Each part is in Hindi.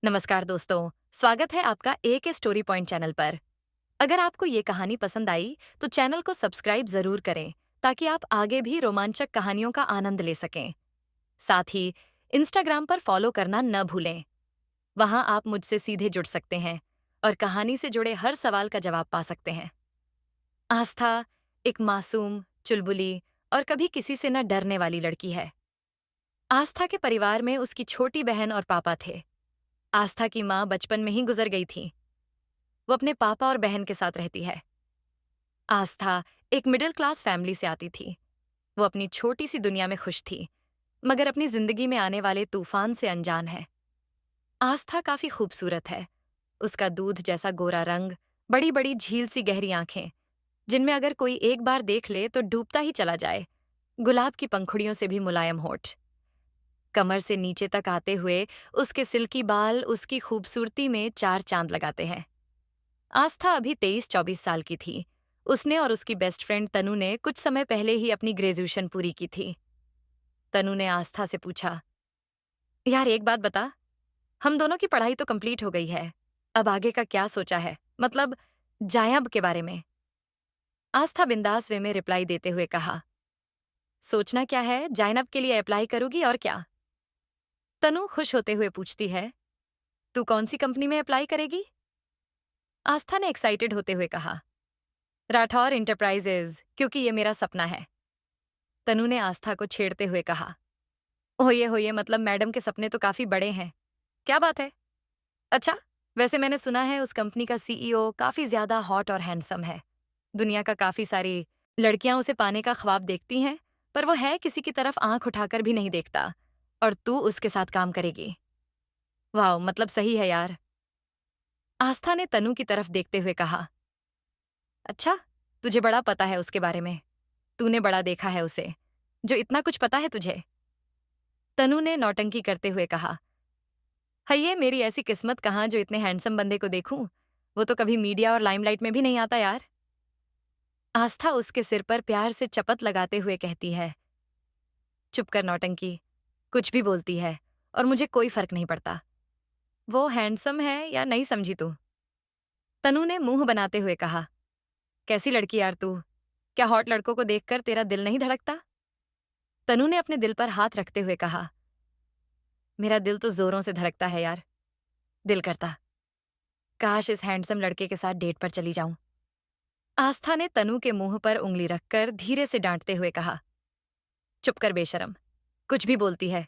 नमस्कार दोस्तों, स्वागत है आपका के स्टोरी पॉइंट चैनल पर। अगर आपको ये कहानी पसंद आई तो चैनल को सब्सक्राइब जरूर करें ताकि आप आगे भी रोमांचक कहानियों का आनंद ले सकें। साथ ही इंस्टाग्राम पर फॉलो करना न भूलें। वहां आप मुझसे सीधे जुड़ सकते हैं और कहानी से जुड़े हर सवाल का जवाब पा सकते हैं। आस्था एक मासूम, चुलबुली और कभी किसी से न डरने वाली लड़की है। आस्था के परिवार में उसकी छोटी बहन और पापा थे। आस्था की माँ बचपन में ही गुजर गई थी। वो अपने पापा और बहन के साथ रहती है। आस्था एक मिडिल क्लास फैमिली से आती थी। वो अपनी छोटी सी दुनिया में खुश थी, मगर अपनी जिंदगी में आने वाले तूफान से अनजान है। आस्था काफी खूबसूरत है। उसका दूध जैसा गोरा रंग, बड़ी बड़ी झील सी गहरी आंखें, जिनमें अगर कोई एक बार देख ले तो डूबता ही चला जाए। गुलाब की पंखुड़ियों से भी मुलायम होठ। कमर से नीचे तक आते हुए उसके सिल्की बाल उसकी खूबसूरती में चार चांद लगाते हैं। आस्था अभी 23-24 साल की थी। उसने और उसकी बेस्ट फ्रेंड तनु ने कुछ समय पहले ही अपनी ग्रेजुएशन पूरी की थी। तनु ने आस्था से पूछा, यार एक बात बता, हम दोनों की पढ़ाई तो कंप्लीट हो गई है। अब आगे का क्या सोचा है? मतलब जायब के बारे में। आस्था बिंदास वे में रिप्लाई देते हुए कहा, सोचना क्या है, जायनब के लिए अप्लाई करूंगी और क्या। तनु खुश होते हुए पूछती है, तू कौन सी कंपनी में अप्लाई करेगी? आस्था ने एक्साइटेड होते हुए कहा, राठौर इंटरप्राइजेज, क्योंकि ये मेरा सपना है। तनु ने आस्था को छेड़ते हुए कहा, होये मतलब मैडम के सपने तो काफी बड़े हैं। क्या बात है? अच्छा, वैसे मैंने सुना है उस कंपनी का सीईओ काफी ज्यादा हॉट और हैंडसम है। दुनिया का काफी सारी लड़कियां उसे पाने का ख्वाब देखती हैं, पर वो है किसी की तरफ आंख उठाकर भी नहीं देखता। और तू उसके साथ काम करेगी। वाह, मतलब सही है यार। आस्था ने तनु की तरफ देखते हुए कहा, अच्छा, तुझे बड़ा पता है उसके बारे में। तूने बड़ा देखा है उसे, जो इतना कुछ पता है तुझे। तनु ने नौटंकी करते हुए कहा, हइये मेरी ऐसी किस्मत कहाँ जो इतने हैंडसम बंदे को देखूं। वो तो कभी मीडिया और लाइमलाइट में भी नहीं आता यार। आस्था उसके सिर पर प्यार से चपत लगाते हुए कहती है, चुप कर नौटंकी, कुछ भी बोलती है और मुझे कोई फर्क नहीं पड़ता। वो हैंडसम है या नहीं समझी तू? तनु ने मुंह बनाते हुए कहा, कैसी लड़की यार तू? क्या हॉट लड़कों को देखकर तेरा दिल नहीं धड़कता? तनु ने अपने दिल पर हाथ रखते हुए कहा, मेरा दिल तो जोरों से धड़कता है यार। दिल करता काश इस हैंडसम लड़के के साथ डेट पर चली जाऊं। आस्था ने तनु के मुंह पर उंगली रखकर धीरे से डांटते हुए कहा, चुप कर बेशरम, कुछ भी बोलती है।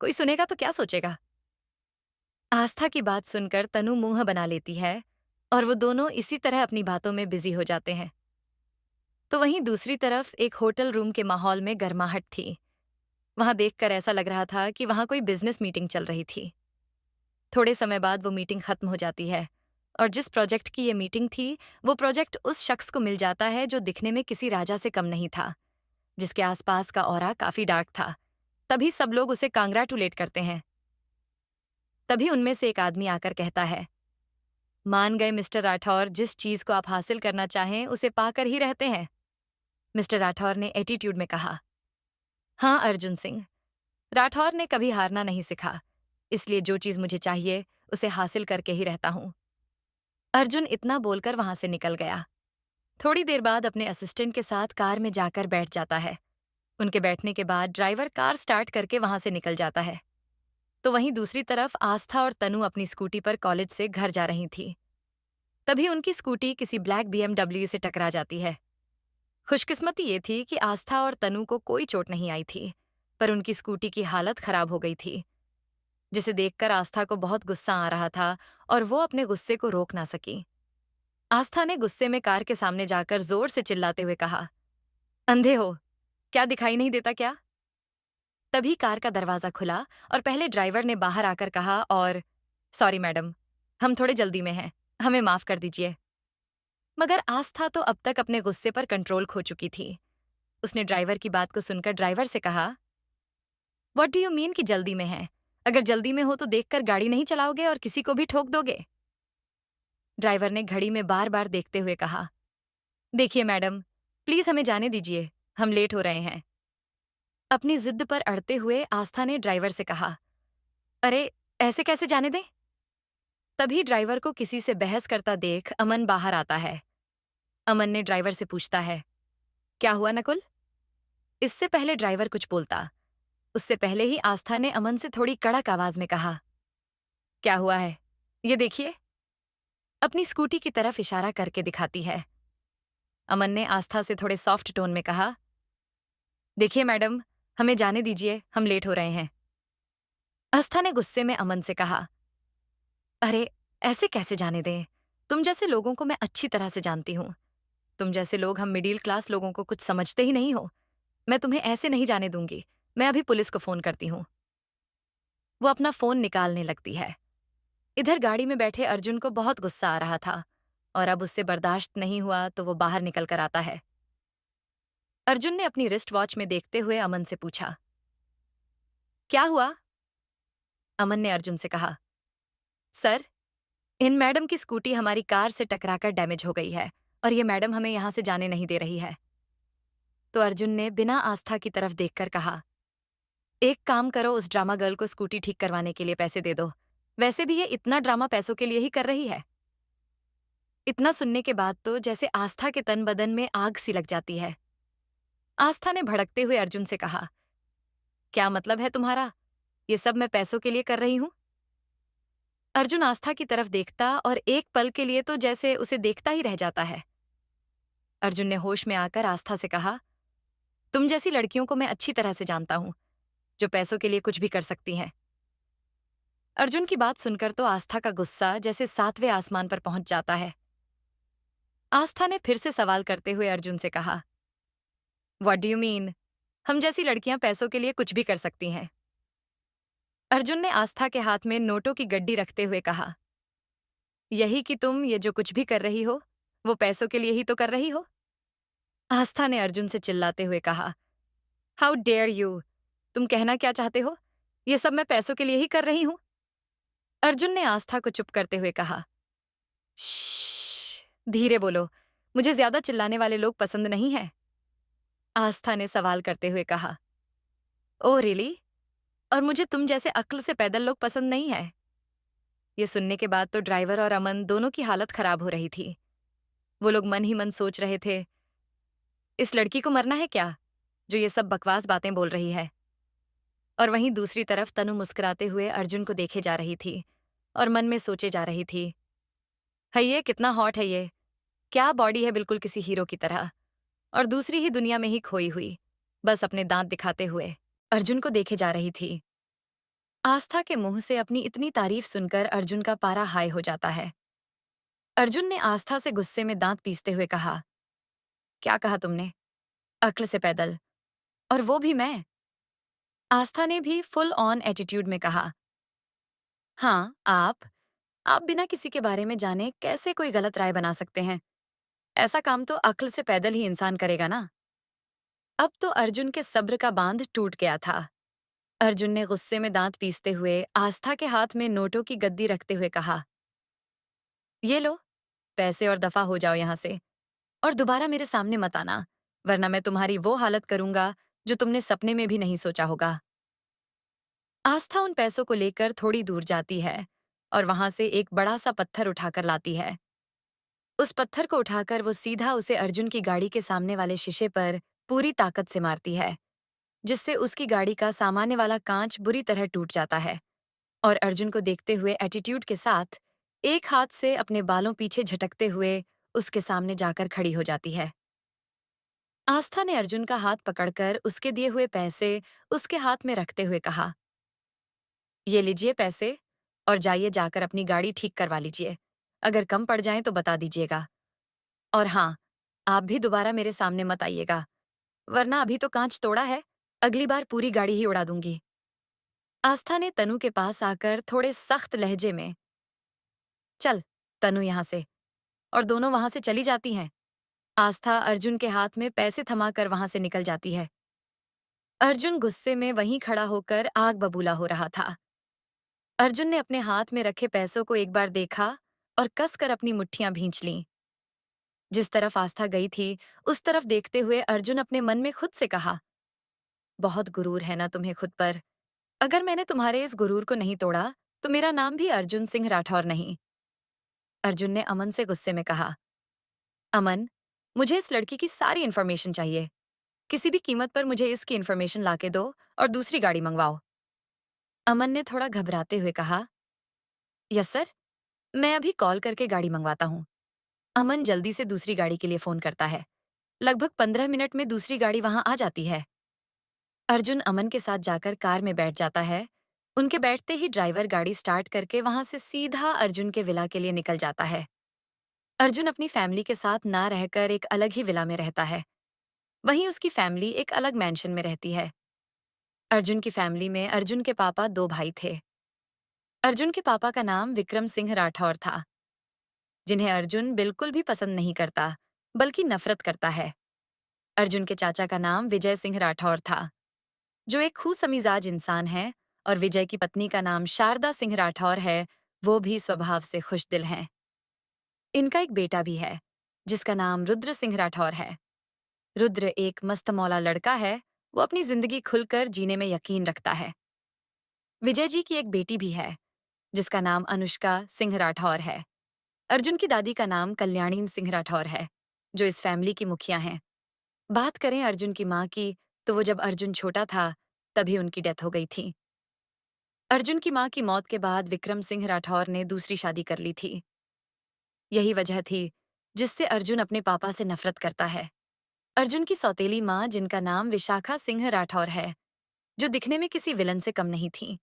कोई सुनेगा तो क्या सोचेगा? आस्था की बात सुनकर तनु मुंह बना लेती है और वो दोनों इसी तरह अपनी बातों में बिजी हो जाते हैं। तो वहीं दूसरी तरफ एक होटल रूम के माहौल में गर्माहट थी। वहां देखकर ऐसा लग रहा था कि वहां कोई बिजनेस मीटिंग चल रही थी। थोड़े समय बाद वो मीटिंग खत्म हो जाती है और जिस प्रोजेक्ट की ये मीटिंग थी, वो प्रोजेक्ट उस शख्स को मिल जाता है जो दिखने में किसी राजा से कम नहीं था, जिसके आसपास का ऑरा काफी डार्क था। तभी सब लोग उसे कांग्रेचुलेट करते हैं। तभी उनमें से एक आदमी आकर कहता है, मान गए मिस्टर राठौर, जिस चीज को आप हासिल करना चाहें उसे पाकर ही रहते हैं। मिस्टर राठौर ने एटीट्यूड में कहा, हाँ अर्जुन सिंह, राठौर ने कभी हारना नहीं सिखा, इसलिए जो चीज मुझे चाहिए उसे हासिल करके ही रहता हूं। अर्जुन इतना बोलकर वहां से निकल गया। थोड़ी देर बाद अपने असिस्टेंट के साथ कार में जाकर बैठ जाता है। उनके बैठने के बाद ड्राइवर कार स्टार्ट करके वहां से निकल जाता है। तो वहीं दूसरी तरफ आस्था और तनु अपनी स्कूटी पर कॉलेज से घर जा रही थी। तभी उनकी स्कूटी किसी ब्लैक बीएमडब्ल्यू से टकरा जाती है। खुशकिस्मती ये थी कि आस्था और तनु को कोई चोट नहीं आई थी, पर उनकी स्कूटी की हालत खराब हो गई थी, जिसे देखकर आस्था को बहुत गुस्सा आ रहा था और वो अपने गुस्से को रोक ना सकी। आस्था ने गुस्से में कार के सामने जाकर जोर से चिल्लाते हुए कहा, अंधे हो क्या, दिखाई नहीं देता क्या? तभी कार का दरवाजा खुला और पहले ड्राइवर ने बाहर आकर कहा, और सॉरी मैडम, हम थोड़े जल्दी में हैं, हमें माफ कर दीजिए। मगर आस्था तो अब तक अपने गुस्से पर कंट्रोल खो चुकी थी। उसने ड्राइवर की बात को सुनकर ड्राइवर से कहा, व्हाट डू यू मीन कि जल्दी में है? अगर जल्दी में हो तो देखकर गाड़ी नहीं चलाओगे और किसी को भी ठोक दोगे? ड्राइवर ने घड़ी में बार बार देखते हुए कहा, देखिए मैडम, प्लीज हमें जाने दीजिए, हम लेट हो रहे हैं। अपनी जिद पर अड़ते हुए आस्था ने ड्राइवर से कहा, अरे ऐसे कैसे जाने दें? तभी ड्राइवर को किसी से बहस करता देख अमन बाहर आता है। अमन ने ड्राइवर से पूछता है, क्या हुआ नकुल? इससे पहले ड्राइवर कुछ बोलता, उससे पहले ही आस्था ने अमन से थोड़ी कड़क आवाज में कहा, क्या हुआ है? ये देखिए। अपनी स्कूटी की तरफ इशारा करके दिखाती है। अमन ने आस्था से थोड़े सॉफ्ट टोन में कहा, देखिए मैडम, हमें जाने दीजिए, हम लेट हो रहे हैं। आस्था ने गुस्से में अमन से कहा, अरे ऐसे कैसे जाने दें? तुम जैसे लोगों को मैं अच्छी तरह से जानती हूँ। तुम जैसे लोग हम मिडिल क्लास लोगों को कुछ समझते ही नहीं हो। मैं तुम्हें ऐसे नहीं जाने दूंगी। मैं अभी पुलिस को फोन करती हूँ। वो अपना फोन निकालने लगती है। इधर गाड़ी में बैठे अर्जुन को बहुत गुस्सा आ रहा था और अब उससे बर्दाश्त नहीं हुआ तो वो बाहर निकल कर आता है। अर्जुन ने अपनी रिस्ट वॉच में देखते हुए अमन से पूछा, क्या हुआ? अमन ने अर्जुन से कहा, सर, इन मैडम की स्कूटी हमारी कार से टकराकर डैमेज हो गई है और ये मैडम हमें यहां से जाने नहीं दे रही है। तो अर्जुन ने बिना आस्था की तरफ देखकर कहा, एक काम करो, उस ड्रामा गर्ल को स्कूटी ठीक करवाने के लिए पैसे दे दो। वैसे भी ये इतना ड्रामा पैसों के लिए ही कर रही है। इतना सुनने के बाद तो जैसे आस्था के तन बदन में आग सी लग जाती है। आस्था ने भड़कते हुए अर्जुन से कहा, क्या मतलब है तुम्हारा? ये सब मैं पैसों के लिए कर रही हूं? अर्जुन आस्था की तरफ देखता और एक पल के लिए तो जैसे उसे देखता ही रह जाता है। अर्जुन ने होश में आकर आस्था से कहा, तुम जैसी लड़कियों को मैं अच्छी तरह से जानता हूं, जो पैसों के लिए कुछ भी कर सकती हैं। अर्जुन की बात सुनकर तो आस्था का गुस्सा जैसे सातवें आसमान पर पहुंच जाता है। आस्था ने फिर से सवाल करते हुए अर्जुन से कहा, व्हाट डू यू मीन? हम जैसी लड़कियां पैसों के लिए कुछ भी कर सकती हैं। अर्जुन ने आस्था के हाथ में नोटों की गड्डी रखते हुए कहा, यही कि तुम ये जो कुछ भी कर रही हो वो पैसों के लिए ही तो कर रही हो। आस्था ने अर्जुन से चिल्लाते हुए कहा, हाउ डेयर यू? तुम कहना क्या चाहते हो? ये सब मैं पैसों के लिए ही कर रही हूं। अर्जुन ने आस्था को चुप करते हुए कहा, श्श्श, धीरे बोलो, मुझे ज्यादा चिल्लाने वाले लोग पसंद नहीं है। आस्था ने सवाल करते हुए कहा, ओह रियली? और मुझे तुम जैसे अक्ल से पैदल लोग पसंद नहीं है। ये सुनने के बाद तो ड्राइवर और अमन दोनों की हालत खराब हो रही थी। वो लोग मन ही मन सोच रहे थे, इस लड़की को मरना है क्या, जो ये सब बकवास बातें बोल रही है। और वहीं दूसरी तरफ तनु मुस्कुराते हुए अर्जुन को देखे जा रही थी और मन में सोचे जा रही थी, है ये कितना हॉट है ये, क्या बॉडी है, बिल्कुल किसी हीरो की तरह, और दूसरी ही दुनिया में ही खोई हुई, बस अपने दांत दिखाते हुए अर्जुन को देखे जा रही थी। आस्था के मुंह से अपनी इतनी तारीफ सुनकर अर्जुन का पारा हाई हो जाता है। अर्जुन ने आस्था से गुस्से में दांत पीसते हुए कहा, क्या कहा तुमने? अक्ल से पैदल, और वो भी मैं? आस्था ने भी फुल ऑन एटीट्यूड में कहा, हाँ आप बिना किसी के बारे में जाने कैसे कोई गलत राय बना सकते हैं? ऐसा काम तो अक्ल से पैदल ही इंसान करेगा ना। अब तो अर्जुन के सब्र का बांध टूट गया था। अर्जुन ने गुस्से में दांत पीसते हुए आस्था के हाथ में नोटों की गद्दी रखते हुए कहा, ये लो पैसे और दफा हो जाओ यहां से, और दोबारा मेरे सामने मत आना, वरना मैं तुम्हारी वो हालत करूंगा जो तुमने सपने में भी नहीं सोचा होगा। आस्था उन पैसों को लेकर थोड़ी दूर जाती है और वहां से एक बड़ा सा पत्थर उठाकर लाती है। उस पत्थर को उठाकर वो सीधा उसे अर्जुन की गाड़ी के सामने वाले शीशे पर पूरी ताकत से मारती है, जिससे उसकी गाड़ी का सामान्य वाला कांच बुरी तरह टूट जाता है और अर्जुन को देखते हुए एटीट्यूड के साथ एक हाथ से अपने बालों पीछे झटकते हुए उसके सामने जाकर खड़ी हो जाती है। आस्था ने अर्जुन का हाथ पकड़कर उसके दिए हुए पैसे उसके हाथ में रखते हुए कहा, ये लीजिए पैसे, और जाइए जाकर अपनी गाड़ी ठीक करवा लीजिए। अगर कम पड़ जाए तो बता दीजिएगा। और हाँ, आप भी दोबारा मेरे सामने मत आइएगा, वरना अभी तो कांच तोड़ा है, अगली बार पूरी गाड़ी ही उड़ा दूंगी। आस्था ने तनु के पास आकर थोड़े सख्त लहजे में, चल तनु यहां से, और दोनों वहां से चली जाती हैं। आस्था अर्जुन के हाथ में पैसे थमाकर वहां से निकल जाती है। अर्जुन गुस्से में वहीं खड़ा होकर आग बबूला हो रहा था। अर्जुन ने अपने हाथ में रखे पैसों को एक बार देखा और कसकर अपनी मुट्ठियां भींच लीं। जिस तरफ आस्था गई थी उस तरफ देखते हुए अर्जुन अपने मन में खुद से कहा, बहुत गुरूर है ना तुम्हें खुद पर। अगर मैंने तुम्हारे इस गुरूर को नहीं तोड़ा तो मेरा नाम भी अर्जुन सिंह राठौर नहीं, अर्जुन ने अमन से गुस्से में कहा। अमन, मुझे इस लड़की की सारी इन्फॉर्मेशन चाहिए। किसी भी कीमत पर मुझे इसकी इन्फॉर्मेशन लाके दो और दूसरी गाड़ी मंगवाओ। अमन ने थोड़ा घबराते हुए कहा, यस सर, मैं अभी कॉल करके गाड़ी मंगवाता हूँ। अमन जल्दी से दूसरी गाड़ी के लिए फोन करता है। लगभग 15 मिनट में दूसरी गाड़ी वहां आ जाती है। अर्जुन अमन के साथ जाकर कार में बैठ जाता है। उनके बैठते ही ड्राइवर गाड़ी स्टार्ट करके वहां से सीधा अर्जुन के विला के लिए निकल जाता है। अर्जुन अपनी फैमिली के साथ ना रहकर एक अलग ही विला में रहता है। वहीं उसकी फैमिली एक अलग मैंशन में रहती है। अर्जुन की फैमिली में अर्जुन के पापा दो भाई थे। अर्जुन के पापा का नाम विक्रम सिंह राठौर था, जिन्हें अर्जुन बिल्कुल भी पसंद नहीं करता, बल्कि नफरत करता है। अर्जुन के चाचा का नाम विजय सिंह राठौर था, जो एक खूसमिजाज इंसान है, और विजय की पत्नी का नाम शारदा सिंह राठौर है। वो भी स्वभाव से खुशदिल हैं। इनका एक बेटा भी है, जिसका नाम रुद्र सिंह राठौर है। रुद्र एक मस्तमौला लड़का है। वो अपनी जिंदगी खुलकर जीने में यकीन रखता है। विजय जी की एक बेटी भी है, जिसका नाम अनुष्का सिंह राठौर है। अर्जुन की दादी का नाम कल्याणी सिंह राठौर है, जो इस फैमिली की मुखिया हैं। बात करें अर्जुन की माँ की, तो वो जब अर्जुन छोटा था तभी उनकी डेथ हो गई थी। अर्जुन की माँ की मौत के बाद विक्रम सिंह राठौर ने दूसरी शादी कर ली थी। यही वजह थी जिससे अर्जुन अपने पापा से नफरत करता है। अर्जुन की सौतेली माँ, जिनका नाम विशाखा सिंह राठौर है, जो दिखने में किसी विलन से कम नहीं थी,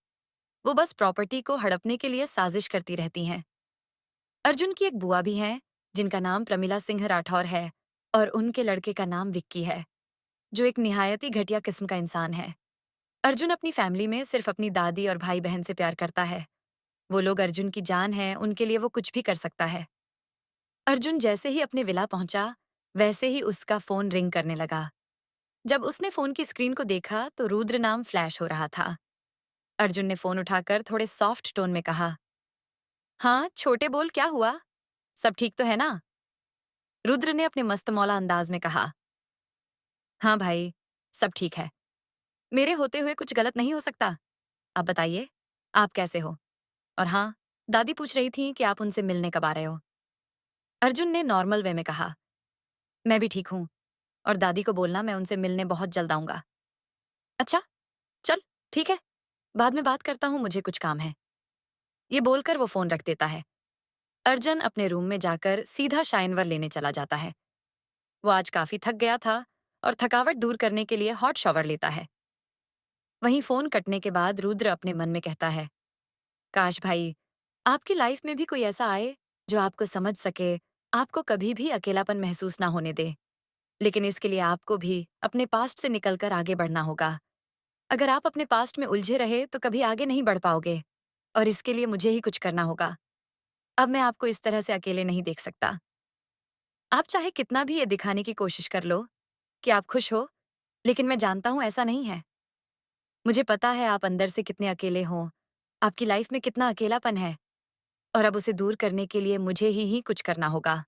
वो बस प्रॉपर्टी को हड़पने के लिए साजिश करती रहती हैं। अर्जुन की एक बुआ भी हैं, जिनका नाम प्रमिला सिंह राठौर है, और उनके लड़के का नाम विक्की है, जो एक निहायत ही घटिया किस्म का इंसान है। अर्जुन अपनी फैमिली में सिर्फ अपनी दादी और भाई बहन से प्यार करता है। वो लोग अर्जुन की जान है, उनके लिए वो कुछ भी कर सकता है। अर्जुन जैसे ही अपने विला पहुंचा, वैसे ही उसका फोन रिंग करने लगा। जब उसने फोन की स्क्रीन को देखा तो रुद्र नाम फ्लैश हो रहा था। अर्जुन ने फोन उठाकर थोड़े सॉफ्ट टोन में कहा, हाँ छोटे बोल, क्या हुआ? सब ठीक तो है ना? रुद्र ने अपने मस्तमौला अंदाज में कहा, हाँ भाई, सब ठीक है। मेरे होते हुए कुछ गलत नहीं हो सकता। आप बताइए, आप कैसे हो? और हाँ, दादी पूछ रही थी कि आप उनसे मिलने कब आ रहे हो। अर्जुन ने नॉर्मल वे में कहा, मैं भी ठीक हूँ, और दादी को बोलना मैं उनसे मिलने बहुत जल्द आऊंगा। अच्छा, चल, ठीक है, बाद में बात करता हूँ, मुझे कुछ काम है। ये बोलकर वो फोन रख देता है। अर्जुन अपने रूम में जाकर सीधा शाइनवर लेने चला जाता है। वो आज काफी थक गया था, और थकावट दूर करने के लिए हॉट शॉवर लेता है। वहीं फोन कटने के बाद रुद्र अपने मन में कहता है, काश भाई, आपकी लाइफ में भी कोई ऐसा आए जो आपको समझ सके, आपको कभी भी अकेलापन महसूस ना होने दे। लेकिन इसके लिए आपको भी अपने पास्ट से निकलकर आगे बढ़ना होगा। अगर आप अपने पास्ट में उलझे रहे तो कभी आगे नहीं बढ़ पाओगे, और इसके लिए मुझे ही कुछ करना होगा। अब मैं आपको इस तरह से अकेले नहीं देख सकता। आप चाहे कितना भी ये दिखाने की कोशिश कर लो कि आप खुश हो, लेकिन मैं जानता हूं ऐसा नहीं है। मुझे पता है आप अंदर से कितने अकेले हो, आपकी लाइफ में कितना अकेलापन है, और अब उसे दूर करने के लिए मुझे ही कुछ करना होगा।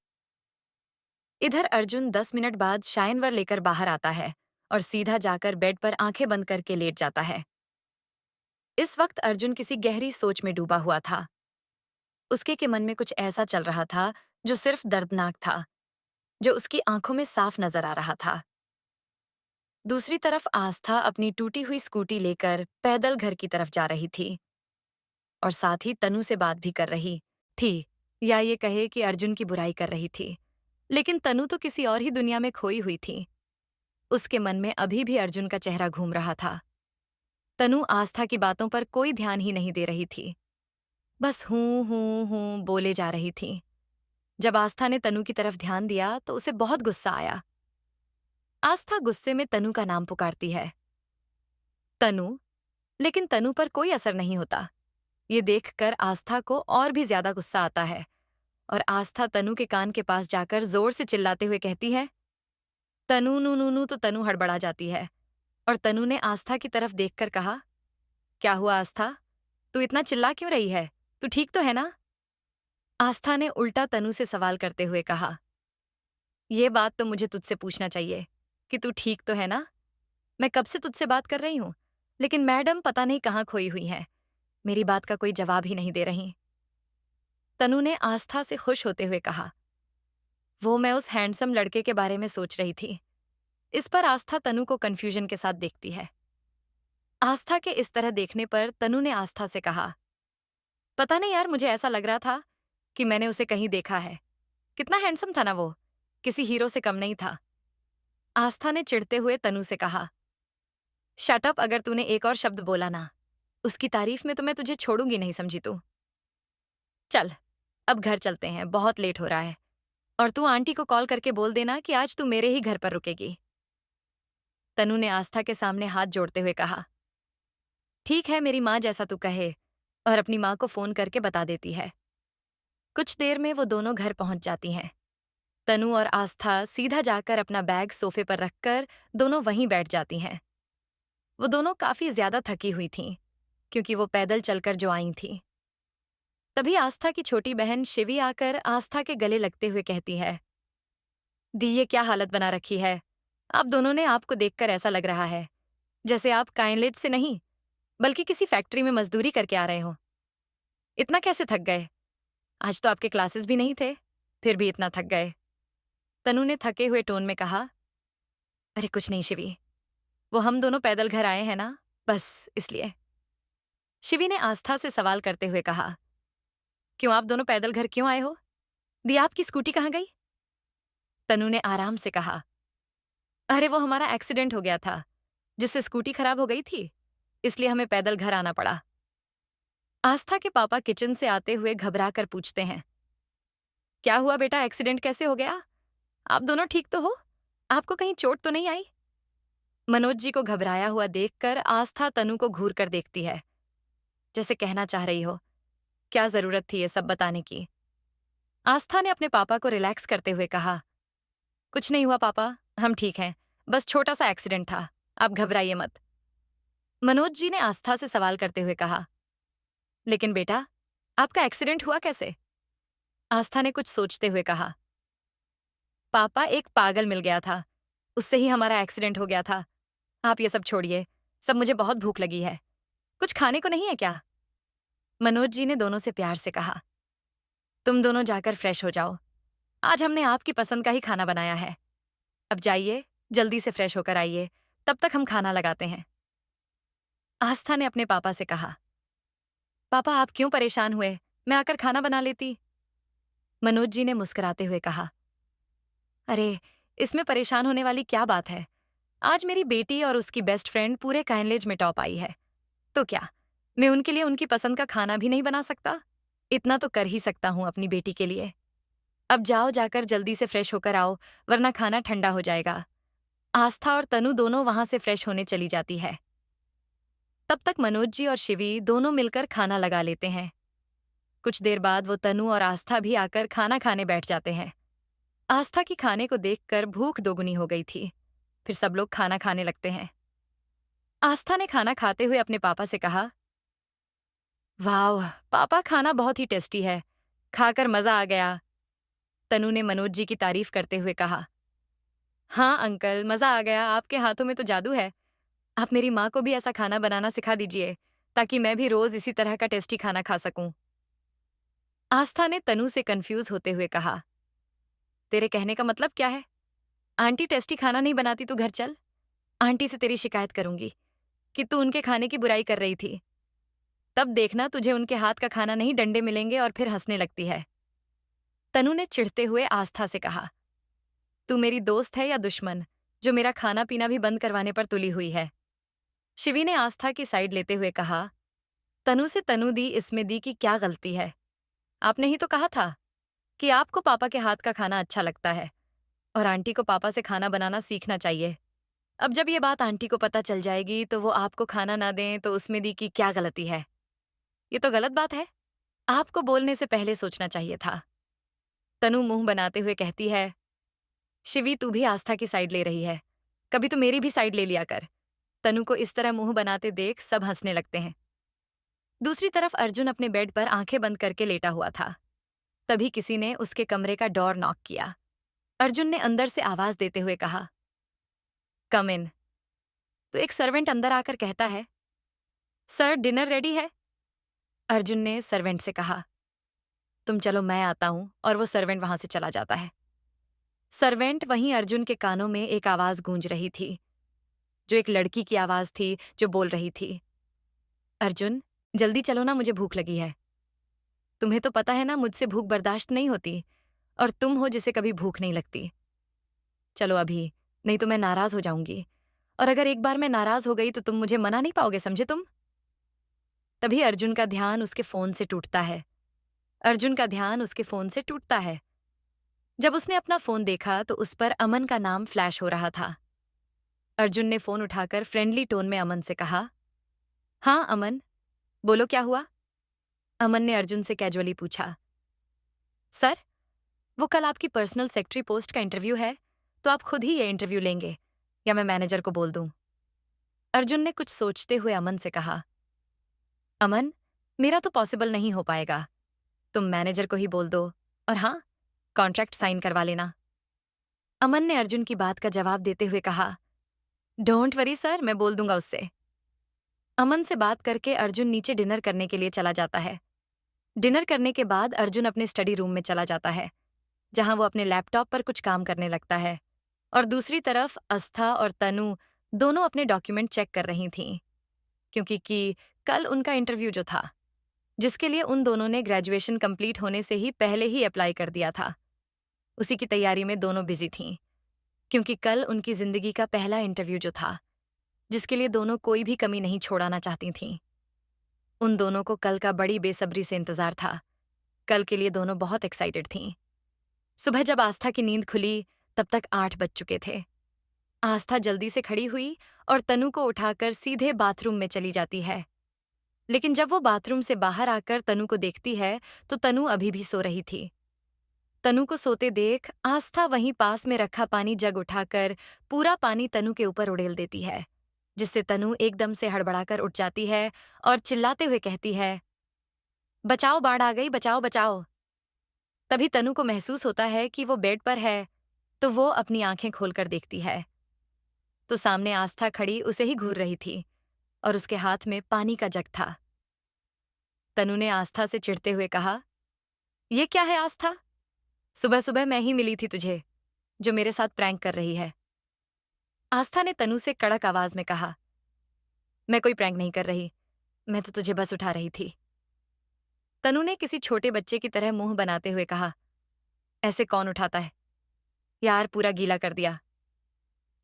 इधर अर्जुन 10 मिनट बाद शाइनवर लेकर बाहर आता है, और सीधा जाकर बेड पर आंखें बंद करके लेट जाता है। इस वक्त अर्जुन किसी गहरी सोच में डूबा हुआ था। उसके के मन में कुछ ऐसा चल रहा था जो सिर्फ दर्दनाक था, जो उसकी आंखों में साफ नजर आ रहा था। दूसरी तरफ आस्था अपनी टूटी हुई स्कूटी लेकर पैदल घर की तरफ जा रही थी, और साथ ही तनु से बात भी कर रही थी, या ये कहे कि अर्जुन की बुराई कर रही थी। लेकिन तनु तो किसी और ही दुनिया में खोई हुई थी। उसके मन में अभी भी अर्जुन का चेहरा घूम रहा था। तनु आस्था की बातों पर कोई ध्यान ही नहीं दे रही थी, बस हूं हूं हूं बोले जा रही थी। जब आस्था ने तनु की तरफ ध्यान दिया तो उसे बहुत गुस्सा आया। आस्था गुस्से में तनु का नाम पुकारती है, तनु। लेकिन तनु पर कोई असर नहीं होता। ये देखकर आस्था को और भी ज्यादा गुस्सा आता है, और आस्था तनु के कान के पास जाकर जोर से चिल्लाते हुए कहती है, तनु नू नू नू। तो तनु हड़बड़ा जाती है, और तनु ने आस्था की तरफ देखकर कहा, क्या हुआ आस्था, तू इतना चिल्ला क्यों रही है? तू ठीक तो है ना? आस्था ने उल्टा तनु से सवाल करते हुए कहा, ये बात तो मुझे तुझसे पूछना चाहिए कि तू ठीक तो है ना? मैं कब से तुझसे बात कर रही हूँ, लेकिन मैडम पता नहीं कहाँ खोई हुई है। मेरी बात का कोई जवाब ही नहीं दे रही। तनु ने आस्था से खुश होते हुए कहा। वो मैं उस हैंडसम लड़के के बारे में सोच रही थी। इस पर आस्था तनु को कंफ्यूजन के साथ देखती है। आस्था के इस तरह देखने पर तनु ने आस्था से कहा, पता नहीं यार, मुझे ऐसा लग रहा था कि मैंने उसे कहीं देखा है। कितना हैंडसम था ना वो, किसी हीरो से कम नहीं था। आस्था ने चिढ़ते हुए तनु से कहा, शट अप, अगर तूने एक और शब्द बोला ना उसकी तारीफ में तो मैं तुझे छोड़ूंगी नहीं, समझी तू। चल, अब घर चलते हैं, बहुत लेट हो रहा है। और तू आंटी को कॉल करके बोल देना कि आज तू मेरे ही घर पर रुकेगी। तनु ने आस्था के सामने हाथ जोड़ते हुए कहा, ठीक है, मेरी माँ जैसा तू कहे। और अपनी माँ को फोन करके बता देती है। कुछ देर में वो दोनों घर पहुंच जाती हैं। तनु और आस्था सीधा जाकर अपना बैग सोफे पर रखकर दोनों वहीं बैठ जाती हैं। वो दोनों काफी ज्यादा थकी हुई थीं, क्योंकि वो पैदल चलकर जो आई थीं। तभी आस्था की छोटी बहन शिवी आकर आस्था के गले लगते हुए कहती है, दी, ये क्या हालत बना रखी है। आप दोनों ने, आपको देखकर ऐसा लग रहा है जैसे आप काइनलेज से नहीं बल्कि किसी फैक्ट्री में मजदूरी करके आ रहे हो। इतना कैसे थक गए? आज तो आपके क्लासेस भी नहीं थे, फिर भी इतना थक गए। तनु ने थके हुए टोन में कहा, अरे कुछ नहीं शिवी, वो हम दोनों पैदल घर आए हैं ना, बस इसलिए। शिवी ने आस्था से सवाल करते हुए कहा, क्यों, आप दोनों पैदल घर क्यों आए हो? दी, आपकी स्कूटी कहाँ गई? तनु ने आराम से कहा, अरे वो हमारा एक्सीडेंट हो गया था, जिससे स्कूटी खराब हो गई थी, इसलिए हमें पैदल घर आना पड़ा। आस्था के पापा किचन से आते हुए घबरा कर पूछते हैं, क्या हुआ बेटा, एक्सीडेंट कैसे हो गया? आप दोनों ठीक तो हो? आपको कहीं चोट तो नहीं आई? मनोज जी को घबराया हुआ देखकर आस्था तनु को घूर कर देखती है, जैसे कहना चाह रही हो, क्या जरूरत थी ये सब बताने की। आस्था ने अपने पापा को रिलैक्स करते हुए कहा, कुछ नहीं हुआ पापा, हम ठीक हैं, बस छोटा सा एक्सीडेंट था, आप घबराइए मत। मनोज जी ने आस्था से सवाल करते हुए कहा, लेकिन बेटा, आपका एक्सीडेंट हुआ कैसे? आस्था ने कुछ सोचते हुए कहा, पापा, एक पागल मिल गया था, उससे ही हमारा एक्सीडेंट हो गया था। आप ये सब छोड़िए, सब मुझे बहुत भूख लगी है, कुछ खाने को नहीं है क्या? मनोज जी ने दोनों से प्यार से कहा, तुम दोनों जाकर फ्रेश हो जाओ, आज हमने आपकी पसंद का ही खाना बनाया है। अब जाइए, जल्दी से फ्रेश होकर आइए, तब तक हम खाना लगाते हैं। आस्था ने अपने पापा से कहा, पापा आप क्यों परेशान हुए, मैं आकर खाना बना लेती। मनोज जी ने मुस्कुराते हुए कहा, अरे, इसमें परेशान होने वाली क्या बात है? आज मेरी बेटी और उसकी बेस्ट फ्रेंड पूरे काइनलेज में टॉप आई है, तो क्या मैं उनके लिए उनकी पसंद का खाना भी नहीं बना सकता? इतना तो कर ही सकता हूँ अपनी बेटी के लिए। अब जाओ, जाकर जल्दी से फ्रेश होकर आओ, वरना खाना ठंडा हो जाएगा। आस्था और तनु दोनों वहां से फ्रेश होने चली जाती है। तब तक मनोज जी और शिवी दोनों मिलकर खाना लगा लेते हैं। कुछ देर बाद वो तनु और आस्था भी आकर खाना खाने बैठ जाते हैं। आस्था की खाने को देखकर भूख दोगुनी हो गई थी। फिर सब लोग खाना खाने लगते हैं। आस्था ने खाना खाते हुए अपने पापा से कहा, वाह पापा, खाना बहुत ही टेस्टी है, खाकर मजा आ गया। तनु ने मनोज जी की तारीफ करते हुए कहा, हाँ अंकल, मजा आ गया, आपके हाथों में तो जादू है। आप मेरी माँ को भी ऐसा खाना बनाना सिखा दीजिए, ताकि मैं भी रोज इसी तरह का टेस्टी खाना खा सकूं। आस्था ने तनु से कंफ्यूज होते हुए कहा, तेरे कहने का मतलब क्या है? आंटी टेस्टी खाना नहीं बनाती, तू घर चल। आंटी से तेरी शिकायत करूंगी कि तू उनके खाने की बुराई कर रही थी। तब देखना, तुझे उनके हाथ का खाना नहीं, डंडे मिलेंगे। और फिर हंसने लगती है। तनु ने चिढ़ते हुए आस्था से कहा, तू मेरी दोस्त है या दुश्मन, जो मेरा खाना पीना भी बंद करवाने पर तुली हुई है? शिवी ने आस्था की साइड लेते हुए कहा, तनु से तनु दी, इसमें दी की क्या गलती है? आपने ही तो कहा था कि आपको पापा के हाथ का खाना अच्छा लगता है और आंटी को पापा से खाना बनाना सीखना चाहिए। अब जब ये बात आंटी को पता चल जाएगी तो वो आपको खाना ना दें, तो उसमें दी की क्या गलती है? ये तो गलत बात है, आपको बोलने से पहले सोचना चाहिए था। तनु मुंह बनाते हुए कहती है, शिवी तू भी आस्था की साइड ले रही है, कभी तो मेरी भी साइड ले लिया कर। तनु को इस तरह मुंह बनाते देख सब हंसने लगते हैं। दूसरी तरफ अर्जुन अपने बेड पर आंखें बंद करके लेटा हुआ था। तभी किसी ने उसके कमरे का डोर नॉक किया। अर्जुन ने अंदर से आवाज देते हुए कहा, कम इन। तो एक सर्वेंट अंदर आकर कहता है, सर डिनर रेडी है। अर्जुन ने सर्वेंट से कहा, तुम चलो मैं आता हूँ, और वो सर्वेंट वहां से चला जाता है। सर्वेंट वहीं अर्जुन के कानों में एक आवाज गूंज रही थी, जो एक लड़की की आवाज थी जो बोल रही थी, अर्जुन, जल्दी चलो ना, मुझे भूख लगी है। तुम्हें तो पता है ना मुझसे भूख बर्दाश्त नहीं होती, और तुम हो जिसे कभी भूख नहीं लगती। चलो अभी, नहीं तो मैं नाराज हो जाऊंगी, और अगर एक बार मैं नाराज हो गई तो तुम मुझे मना नहीं पाओगे, समझे तुम? तभी अर्जुन का ध्यान उसके फोन से टूटता है। अर्जुन का ध्यान उसके फोन से टूटता है। जब उसने अपना फोन देखा तो उस पर अमन का नाम फ्लैश हो रहा था। अर्जुन ने फोन उठाकर फ्रेंडली टोन में अमन से कहा, हाँ अमन, बोलो क्या हुआ? अमन ने अर्जुन से कैजुअली पूछा, सर, वो कल आपकी पर्सनल सेक्रेटरी पोस्ट का इंटरव्यू है, तो आप खुद ही ये इंटरव्यू लेंगे या मैं मैनेजर को बोल दूं? अर्जुन ने कुछ सोचते हुए अमन से कहा, अमन, मेरा तो पॉसिबल नहीं हो पाएगा। तुम मैनेजर को ही बोल दो, और हाँ, कॉन्ट्रैक्ट साइन करवा लेना। अमन ने अर्जुन की बात का जवाब देते हुए कहा, डोंट वरी सर, मैं बोल दूंगा उससे। अमन से बात करके अर्जुन नीचे डिनर करने के लिए चला जाता है। डिनर करने के बाद अर्जुन अपने स्टडी रूम में चला जाता है, जहां वो अपने लैपटॉप पर कुछ काम करने लगता है, और दूसरी तरफ आस्था और तनु दोनों अपने डॉक्यूमेंट चेक कर रही थीं, क्योंकि कल उनका इंटरव्यू जो था, जिसके लिए उन दोनों ने ग्रेजुएशन कंप्लीट होने से ही पहले ही अप्लाई कर दिया था, उसी की तैयारी में दोनों बिजी थीं, क्योंकि कल उनकी जिंदगी का पहला इंटरव्यू जो था, जिसके लिए दोनों कोई भी कमी नहीं छोड़ाना चाहती थीं। उन दोनों को कल का बड़ी बेसब्री से इंतजार था। कल के लिए दोनों बहुत एक्साइटेड थीं। सुबह जब आस्था की नींद खुली, तब तक 8 बज चुके थे। आस्था जल्दी से खड़ी हुई और तनु को उठाकर सीधे बाथरूम में चली जाती है। लेकिन जब वो बाथरूम से बाहर आकर तनु को देखती है, तो तनु अभी भी सो रही थी। तनु को सोते देख आस्था वहीं पास में रखा पानी जग उठाकर पूरा पानी तनु के ऊपर उड़ेल देती है, जिससे तनु एकदम से हड़बड़ाकर उठ जाती है और चिल्लाते हुए कहती है, बचाओ, बाढ़ आ गई, बचाओ बचाओ। तभी तनु को महसूस होता है कि वो बेड पर है, तो वो अपनी आंखें खोलकर देखती है, तो सामने आस्था खड़ी उसे ही घूर रही थी, और उसके हाथ में पानी का जग था। तनु ने आस्था से चिढ़ते हुए कहा, ये क्या है आस्था? सुबह सुबह मैं ही मिली थी तुझे, जो मेरे साथ प्रैंक कर रही है। आस्था ने तनु से कड़क आवाज में कहा, मैं कोई प्रैंक नहीं कर रही, मैं तो तुझे बस उठा रही थी। तनु ने किसी छोटे बच्चे की तरह मुंह बनाते हुए कहा, ऐसे कौन उठाता है? यार, पूरा गीला कर दिया।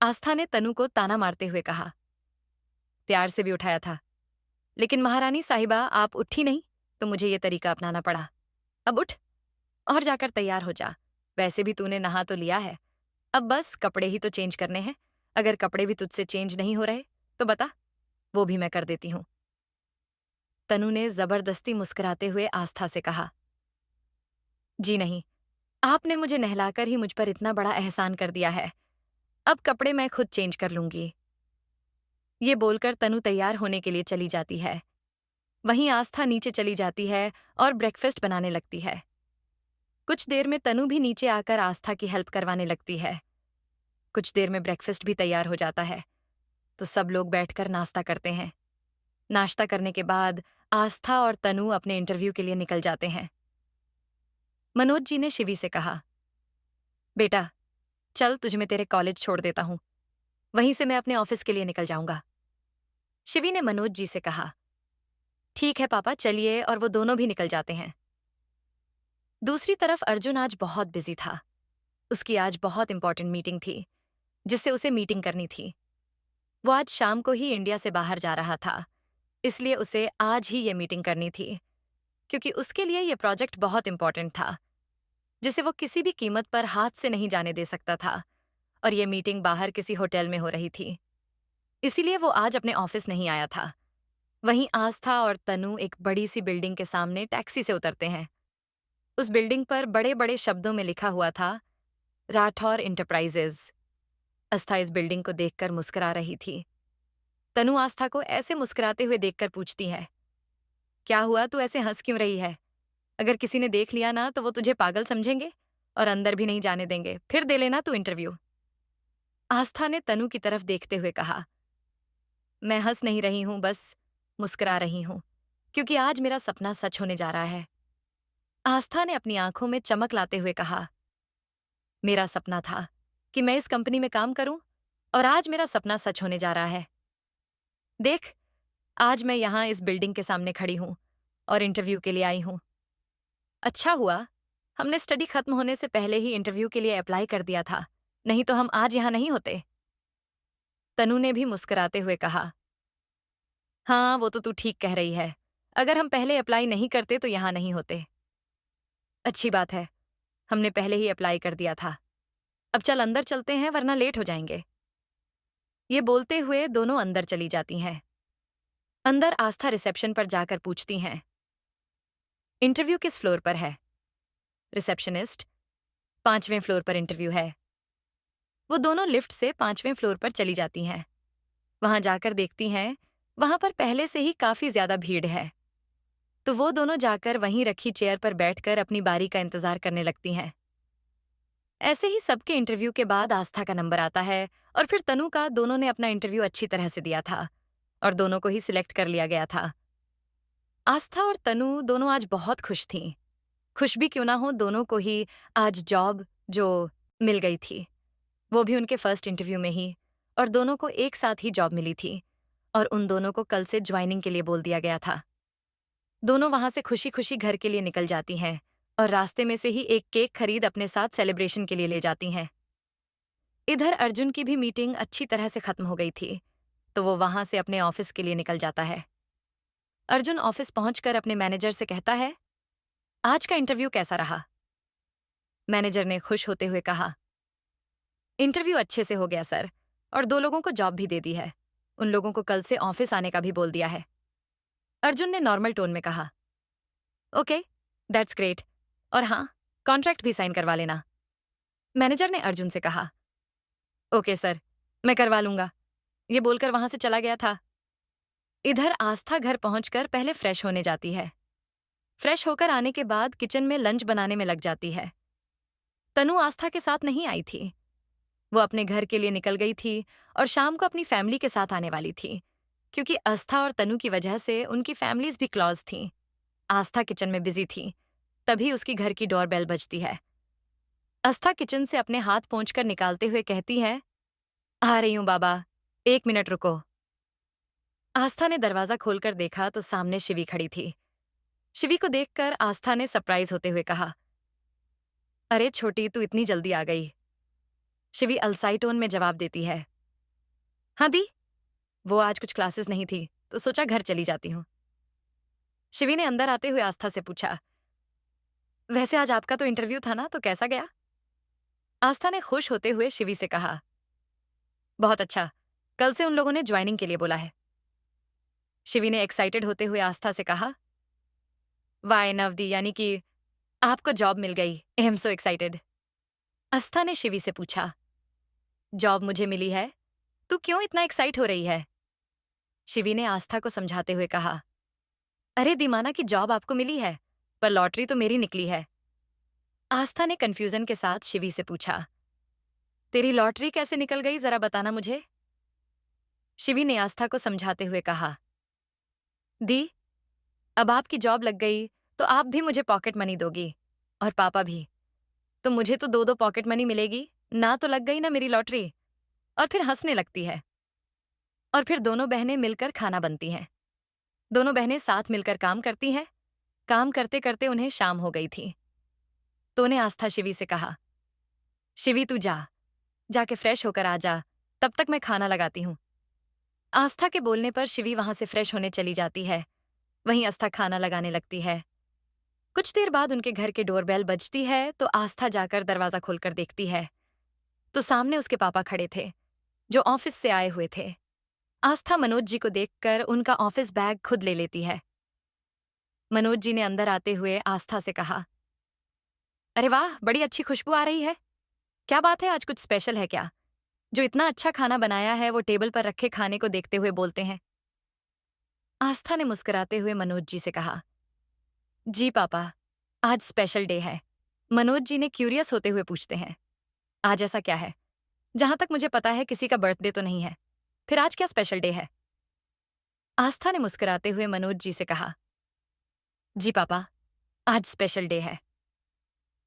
आस्था ने तनु को ताना मारते हुए कहा, प्यार से भी उठाया था, लेकिन महारानी साहिबा आप उठी नहीं, तो मुझे ये तरीका अपनाना पड़ा। अब उठ और जाकर तैयार हो जा। वैसे भी तूने नहा तो लिया है, अब बस कपड़े ही तो चेंज करने हैं। अगर कपड़े भी तुझसे चेंज नहीं हो रहे तो बता, वो भी मैं कर देती हूँ। तनु ने जबरदस्ती मुस्कुराते हुए आस्था से कहा, जी नहीं, आपने मुझे नहलाकर ही मुझ पर इतना बड़ा एहसान कर दिया है, अब कपड़े मैं खुद चेंज कर लूंगी। ये बोलकर तनु तैयार होने के लिए चली जाती है। वहीं आस्था नीचे चली जाती है और ब्रेकफास्ट बनाने लगती है। कुछ देर में तनु भी नीचे आकर आस्था की हेल्प करवाने लगती है। कुछ देर में ब्रेकफास्ट भी तैयार हो जाता है, तो सब लोग बैठकर नाश्ता करते हैं। नाश्ता करने के बाद आस्था और तनु अपने इंटरव्यू के लिए निकल जाते हैं। मनोज जी ने शिवी से कहा, बेटा, चल तुझे मैं तेरे कॉलेज छोड़ देता हूँ, वहीं से मैं अपने ऑफिस के लिए निकल जाऊंगा। शिवी ने मनोज जी से कहा, ठीक है पापा, चलिए, और वो दोनों भी निकल जाते हैं। दूसरी तरफ अर्जुन आज बहुत बिजी था। उसकी आज बहुत इंपॉर्टेंट मीटिंग थी, जिससे उसे मीटिंग करनी थी। वो आज शाम को ही इंडिया से बाहर जा रहा था, इसलिए उसे आज ही ये मीटिंग करनी थी, क्योंकि उसके लिए ये प्रोजेक्ट बहुत इंपॉर्टेंट था, जिसे वो किसी भी कीमत पर हाथ से नहीं जाने दे सकता था, और ये मीटिंग बाहर किसी होटल में हो रही थी। इसीलिए वो आज अपने ऑफिस नहीं आया था। वहीं आस्था और तनु एक बड़ी सी बिल्डिंग के सामने टैक्सी से उतरते हैं। उस बिल्डिंग पर बड़े बड़े शब्दों में लिखा हुआ था, राठौर इंटरप्राइजेज। आस्था इस बिल्डिंग को देखकर मुस्कुरा रही थी। तनु आस्था को ऐसे मुस्कुराते हुए देखकर पूछती है, क्या हुआ, तू ऐसे हंस क्यों रही है? अगर किसी ने देख लिया ना तो वो तुझे पागल समझेंगे और अंदर भी नहीं जाने देंगे, फिर दे लेना तू इंटरव्यू। आस्था ने तनु की तरफ देखते हुए कहा, मैं हंस नहीं रही हूं, बस मुस्कुरा रही हूं, क्योंकि आज मेरा सपना सच होने जा रहा है। आस्था ने अपनी आंखों में चमक लाते हुए कहा, मेरा सपना था कि मैं इस कंपनी में काम करूं और आज मेरा सपना सच होने जा रहा है। देख, आज मैं यहाँ इस बिल्डिंग के सामने खड़ी हूँ और इंटरव्यू के लिए आई हूँ। अच्छा हुआ, हमने स्टडी खत्म होने से पहले ही इंटरव्यू के लिए अप्लाई कर दिया था, नहीं तो हम आज यहाँ नहीं होते। तनु ने भी मुस्कुराते हुए कहा, हाँ, वो तो तू ठीक कह रही है। अगर हम पहले अप्लाई नहीं करते तो यहाँ नहीं होते। अच्छी बात है, हमने पहले ही अप्लाई कर दिया था। अब चल अंदर चलते हैं वरना लेट हो जाएंगे। ये बोलते हुए दोनों अंदर चली जाती हैं। अंदर आस्था रिसेप्शन पर जाकर पूछती हैं, इंटरव्यू किस फ्लोर पर है? रिसेप्शनिस्ट, 5वें फ्लोर पर इंटरव्यू है। वो दोनों लिफ्ट से 5वें फ्लोर पर चली जाती हैं। वहां जाकर देखती हैं, वहां पर पहले से ही काफी ज्यादा भीड़ है। तो वो दोनों जाकर वहीं रखी चेयर पर बैठकर अपनी बारी का इंतजार करने लगती हैं। ऐसे ही सबके इंटरव्यू के बाद आस्था का नंबर आता है और फिर तनु का। दोनों ने अपना इंटरव्यू अच्छी तरह से दिया था और दोनों को ही सिलेक्ट कर लिया गया था। आस्था और तनु दोनों आज बहुत खुश थीं। खुश भी क्यों ना हो, दोनों को ही आज जॉब जो मिल गई थी, वो भी उनके फर्स्ट इंटरव्यू में ही, और दोनों को एक साथ ही जॉब मिली थी और उन दोनों को कल से ज्वाइनिंग के लिए बोल दिया गया था। दोनों वहां से खुशी खुशी घर के लिए निकल जाती हैं और रास्ते में से ही एक केक खरीद अपने साथ सेलिब्रेशन के लिए ले जाती हैं। इधर अर्जुन की भी मीटिंग अच्छी तरह से खत्म हो गई थी, तो वो वहां से अपने ऑफिस के लिए निकल जाता है। अर्जुन ऑफिस पहुंचकर अपने मैनेजर से कहता है, आज का इंटरव्यू कैसा रहा? मैनेजर ने खुश होते हुए कहा, इंटरव्यू अच्छे से हो गया सर, और 2 लोगों को जॉब भी दे दी है। उन लोगों को कल से ऑफिस आने का भी बोल दिया है। अर्जुन ने नॉर्मल टोन में कहा, ओके, दैट्स ग्रेट, और हाँ, कॉन्ट्रैक्ट भी साइन करवा लेना। मैनेजर ने अर्जुन से कहा, ओके सर, मैं करवा लूंगा। ये बोलकर वहां से चला गया था। इधर आस्था घर पहुंचकर पहले फ्रेश होने जाती है। फ्रेश होकर आने के बाद किचन में लंच बनाने में लग जाती है। तनु आस्था के साथ नहीं आई थी। वो अपने घर के लिए निकल गई थी और शाम को अपनी फैमिली के साथ आने वाली थी, क्योंकि आस्था और तनु की वजह से उनकी फैमिलीज भी क्लोज थीं। आस्था किचन में बिजी थी, तभी उसकी घर की डोरबेल बजती है। आस्था किचन से अपने हाथ पोंछकर निकालते हुए कहती है, आ रही हूं बाबा, 1 मिनट रुको। आस्था ने दरवाजा खोलकर देखा तो सामने शिवी खड़ी थी। शिवी को देखकर आस्था ने सरप्राइज होते हुए कहा, अरे छोटी, तू इतनी जल्दी आ गई। शिवी अलसाई टोन में जवाब देती है, हाँ दी, वो आज कुछ क्लासेस नहीं थी तो सोचा घर चली जाती हूँ। शिवी ने अंदर आते हुए आस्था से पूछा, वैसे आज आपका तो इंटरव्यू था ना, तो कैसा गया? आस्था ने खुश होते हुए शिवी से कहा, बहुत अच्छा, कल से उन लोगों ने ज्वाइनिंग के लिए बोला है। शिवी ने एक्साइटेड होते हुए आस्था से कहा, वाह नवदी, यानी कि आपको जॉब मिल गई। I am so excited. आस्था ने शिवी से पूछा, जॉब मुझे मिली है, तू क्यों इतना एक्साइट हो रही है? शिवी ने आस्था को समझाते हुए कहा, अरे दीमाना की जॉब आपको मिली है, पर लॉटरी तो मेरी निकली है। आस्था ने कंफ्यूजन के साथ शिवी से पूछा, तेरी लॉटरी कैसे निकल गई, जरा बताना मुझे। शिवी ने आस्था को समझाते हुए कहा, दी, अब आपकी जॉब लग गई तो आप भी मुझे पॉकेट मनी दोगी, और पापा भी, तो मुझे तो 2-2 पॉकेट मनी मिलेगी। ना तो लग गई ना मेरी लॉटरी। और फिर हंसने लगती है। और फिर दोनों बहनें मिलकर खाना बनती हैं। दोनों बहनें साथ मिलकर काम करती हैं। काम करते करते उन्हें शाम हो गई थी। तो ने आस्था शिवी से कहा, शिवी तू जा, जाके फ्रेश होकर आ जा, तब तक मैं खाना लगाती हूँ। आस्था के बोलने पर शिवी वहां से फ्रेश होने चली जाती है। वहीं आस्था खाना लगाने लगती है। कुछ देर बाद उनके घर के डोरबेल बजती है तो आस्था जाकर दरवाजा खोलकर देखती है तो सामने उसके पापा खड़े थे, जो ऑफिस से आए हुए थे। आस्था मनोज जी को देखकर उनका ऑफिस बैग खुद ले लेती है। मनोज जी ने अंदर आते हुए आस्था से कहा, अरे वाह, बड़ी अच्छी खुशबू आ रही है। क्या बात है, आज कुछ स्पेशल है क्या? जो इतना अच्छा खाना बनाया है वो टेबल पर रखे खाने को देखते हुए बोलते हैं। आस्था ने मुस्कुराते हुए मनोज जी से कहा, जी पापा, आज स्पेशल डे है। मनोज जी ने क्यूरियस होते हुए पूछते हैं, आज ऐसा क्या है? जहां तक मुझे पता है किसी का बर्थडे तो नहीं है, फिर आज क्या स्पेशल डे है? आस्था ने मुस्कुराते हुए मनोज जी से कहा, जी पापा, आज स्पेशल डे है।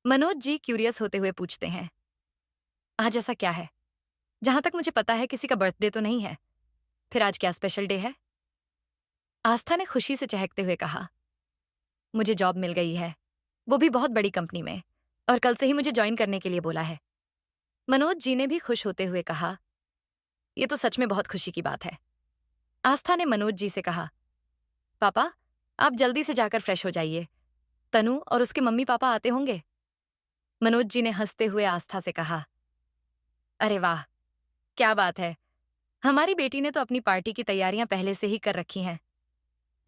मनोज जी क्यूरियस होते हुए पूछते हैं, आज ऐसा क्या है? जहां तक मुझे पता है किसी का बर्थडे तो नहीं है। फिर आज क्या स्पेशल डे है? आस्था ने खुशी से चहकते हुए कहा, मुझे जॉब मिल गई है, वो भी बहुत बड़ी कंपनी में, और कल से ही मुझे ज्वाइन करने के लिए बोला है। मनोज जी ने भी खुश होते हुए कहा, ये तो सच में बहुत खुशी की बात है। आस्था ने मनोज जी से कहा, पापा, आप जल्दी से जाकर फ्रेश हो जाइए। तनु और उसके मम्मी पापा आते होंगे। मनोज जी ने हंसते हुए आस्था से कहा, अरे वाह, क्या बात है। हमारी बेटी ने तो अपनी पार्टी की तैयारियां पहले से ही कर रखी हैं।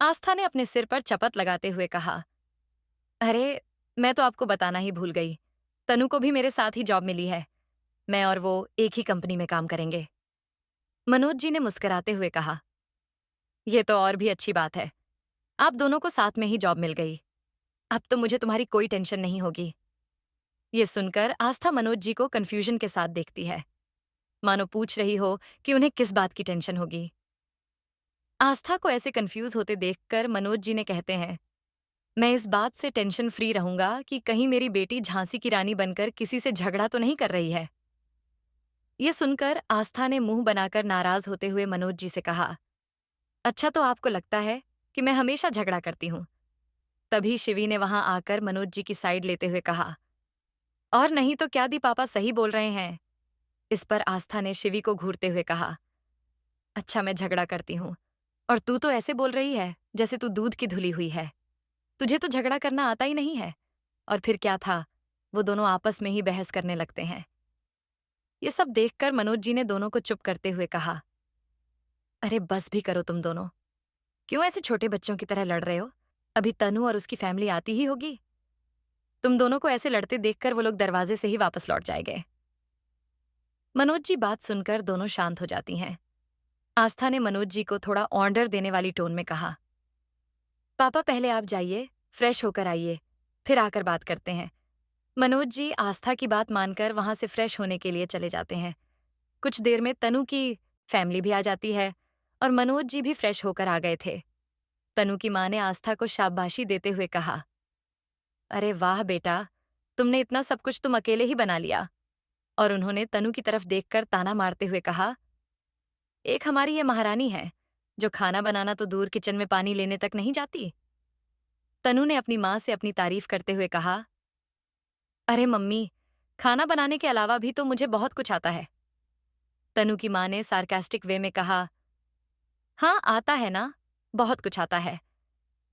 आस्था ने अपने सिर पर चपत लगाते हुए कहा, अरे, मैं तो आपको बताना ही भूल गई। तनु को भी मेरे साथ ही जॉब मिली है। मैं और वो एक ही कंपनी में काम करेंगे। मनोज जी ने मुस्कुराते हुए कहा, ये तो और भी अच्छी बात है। आप दोनों को साथ में ही जॉब मिल गई। अब तो मुझे तुम्हारी कोई टेंशन नहीं होगी। ये सुनकर आस्था मनोज जी को कंफ्यूजन के साथ देखती है, मानो पूछ रही हो कि उन्हें किस बात की टेंशन होगी। आस्था को ऐसे कंफ्यूज होते देखकर मनोज जी ने कहते हैं, मैं इस बात से टेंशन फ्री रहूंगा कि कहीं मेरी बेटी झांसी की रानी बनकर किसी से झगड़ा तो नहीं कर रही है। ये सुनकर आस्था ने मुंह बनाकर नाराज होते हुए मनोज जी से कहा, अच्छा तो आपको लगता है कि मैं हमेशा झगड़ा करती हूँ? तभी शिवी ने वहां आकर मनोज जी की साइड लेते हुए कहा, और नहीं तो क्या दी, पापा सही बोल रहे हैं। इस पर आस्था ने शिवी को घूरते हुए कहा, अच्छा मैं झगड़ा करती हूँ, और तू तो ऐसे बोल रही है जैसे तू दूध की धुली हुई है। तुझे तो झगड़ा करना आता ही नहीं है। और फिर क्या था, वो दोनों आपस में ही बहस करने लगते हैं। ये सब देखकर मनोज जी ने दोनों को चुप करते हुए कहा, अरे बस भी करो तुम दोनों। क्यों ऐसे छोटे बच्चों की तरह लड़ रहे हो? अभी तनु और उसकी फैमिली आती ही होगी। तुम दोनों को ऐसे लड़ते देखकर वो लोग दरवाजे से ही वापस लौट जाएंगे। मनोज जी बात सुनकर दोनों शांत हो जाती हैं। आस्था ने मनोज जी को थोड़ा ऑर्डर देने वाली टोन में कहा, पापा पहले आप जाइए, फ्रेश होकर आइए, फिर आकर बात करते हैं। मनोज जी आस्था की बात मानकर वहां से फ्रेश होने के लिए चले जाते हैं। कुछ देर में तनु की फैमिली भी आ जाती है, और मनोज जी भी फ्रेश होकर आ गए थे। तनु की मां ने आस्था को शाबाशी देते हुए कहा, अरे वाह बेटा, तुमने इतना सब कुछ तुम अकेले ही बना लिया। और उन्होंने तनु की तरफ देखकर ताना मारते हुए कहा, एक हमारी ये महारानी है जो खाना बनाना तो दूर किचन में पानी लेने तक नहीं जाती। तनु ने अपनी मां से अपनी तारीफ करते हुए कहा, अरे मम्मी, खाना बनाने के अलावा भी तो मुझे बहुत कुछ आता है। तनु की मां ने सार्कास्टिक वे में कहा, हाँ आता है ना, बहुत कुछ आता है।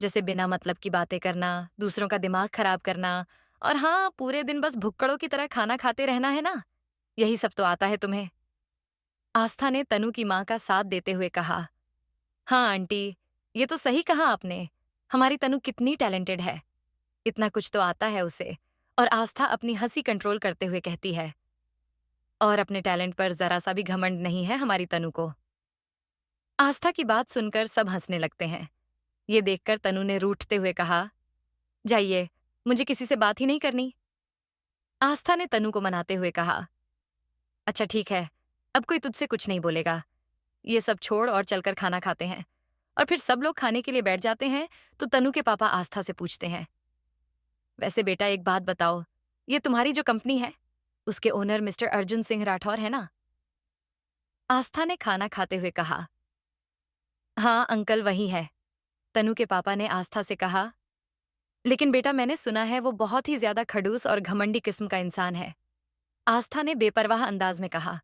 जैसे बिना मतलब की बातें करना, दूसरों का दिमाग खराब करना, और हाँ, पूरे दिन बस भुक्कड़ों की तरह खाना खाते रहना है ना, यही सब तो आता है तुम्हें। आस्था ने तनु की मां का साथ देते हुए कहा, हाँ आंटी, ये तो सही कहा आपने। हमारी तनु कितनी टैलेंटेड है, इतना कुछ तो आता है उसे। और आस्था अपनी हंसी कंट्रोल करते हुए कहती है, और अपने टैलेंट पर जरा सा भी घमंड नहीं है हमारी तनु को। आस्था की बात सुनकर सब हंसने लगते हैं। ये देखकर तनु ने रूठते हुए कहा, जाइए, मुझे किसी से बात ही नहीं करनी। आस्था ने तनु को मनाते हुए कहा, अच्छा ठीक है, अब कोई तुझसे कुछ नहीं बोलेगा। ये सब छोड़ और चलकर खाना खाते हैं। और फिर सब लोग खाने के लिए बैठ जाते हैं तो तनु के पापा आस्था से पूछते हैं, वैसे बेटा एक बात बताओ, ये तुम्हारी जो कंपनी है, उसके ओनर मिस्टर अर्जुन सिंह राठौर है ना? आस्था ने खाना खाते हुए कहा, हाँ अंकल वही है। तनु के पापा ने आस्था से कहा, लेकिन बेटा मैंने सुना है वो बहुत ही ज्यादा खड़ूस और घमंडी किस्म का इंसान है। आस्था ने बेपरवाह अंदाज में कहा,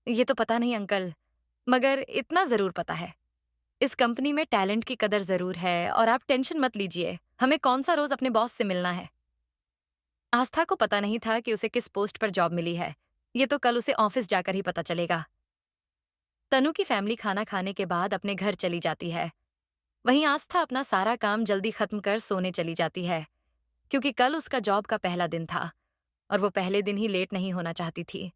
ये तो पता नहीं अंकल, मगर इतना जरूर पता है, इस कंपनी में टैलेंट की कदर जरूर है, और आप टेंशन मत लीजिए, हमें कौन सा रोज अपने बॉस से मिलना है। आस्था को पता नहीं था कि उसे किस पोस्ट पर जॉब मिली है। ये तो कल उसे ऑफिस जाकर ही पता चलेगा। तनु की फैमिली खाना खाने के बाद अपने घर चली जाती है। वहीं आस्था अपना सारा काम जल्दी खत्म कर सोने चली जाती है, क्योंकि कल उसका जॉब का पहला दिन था, और वो पहले दिन ही लेट नहीं होना चाहती थी।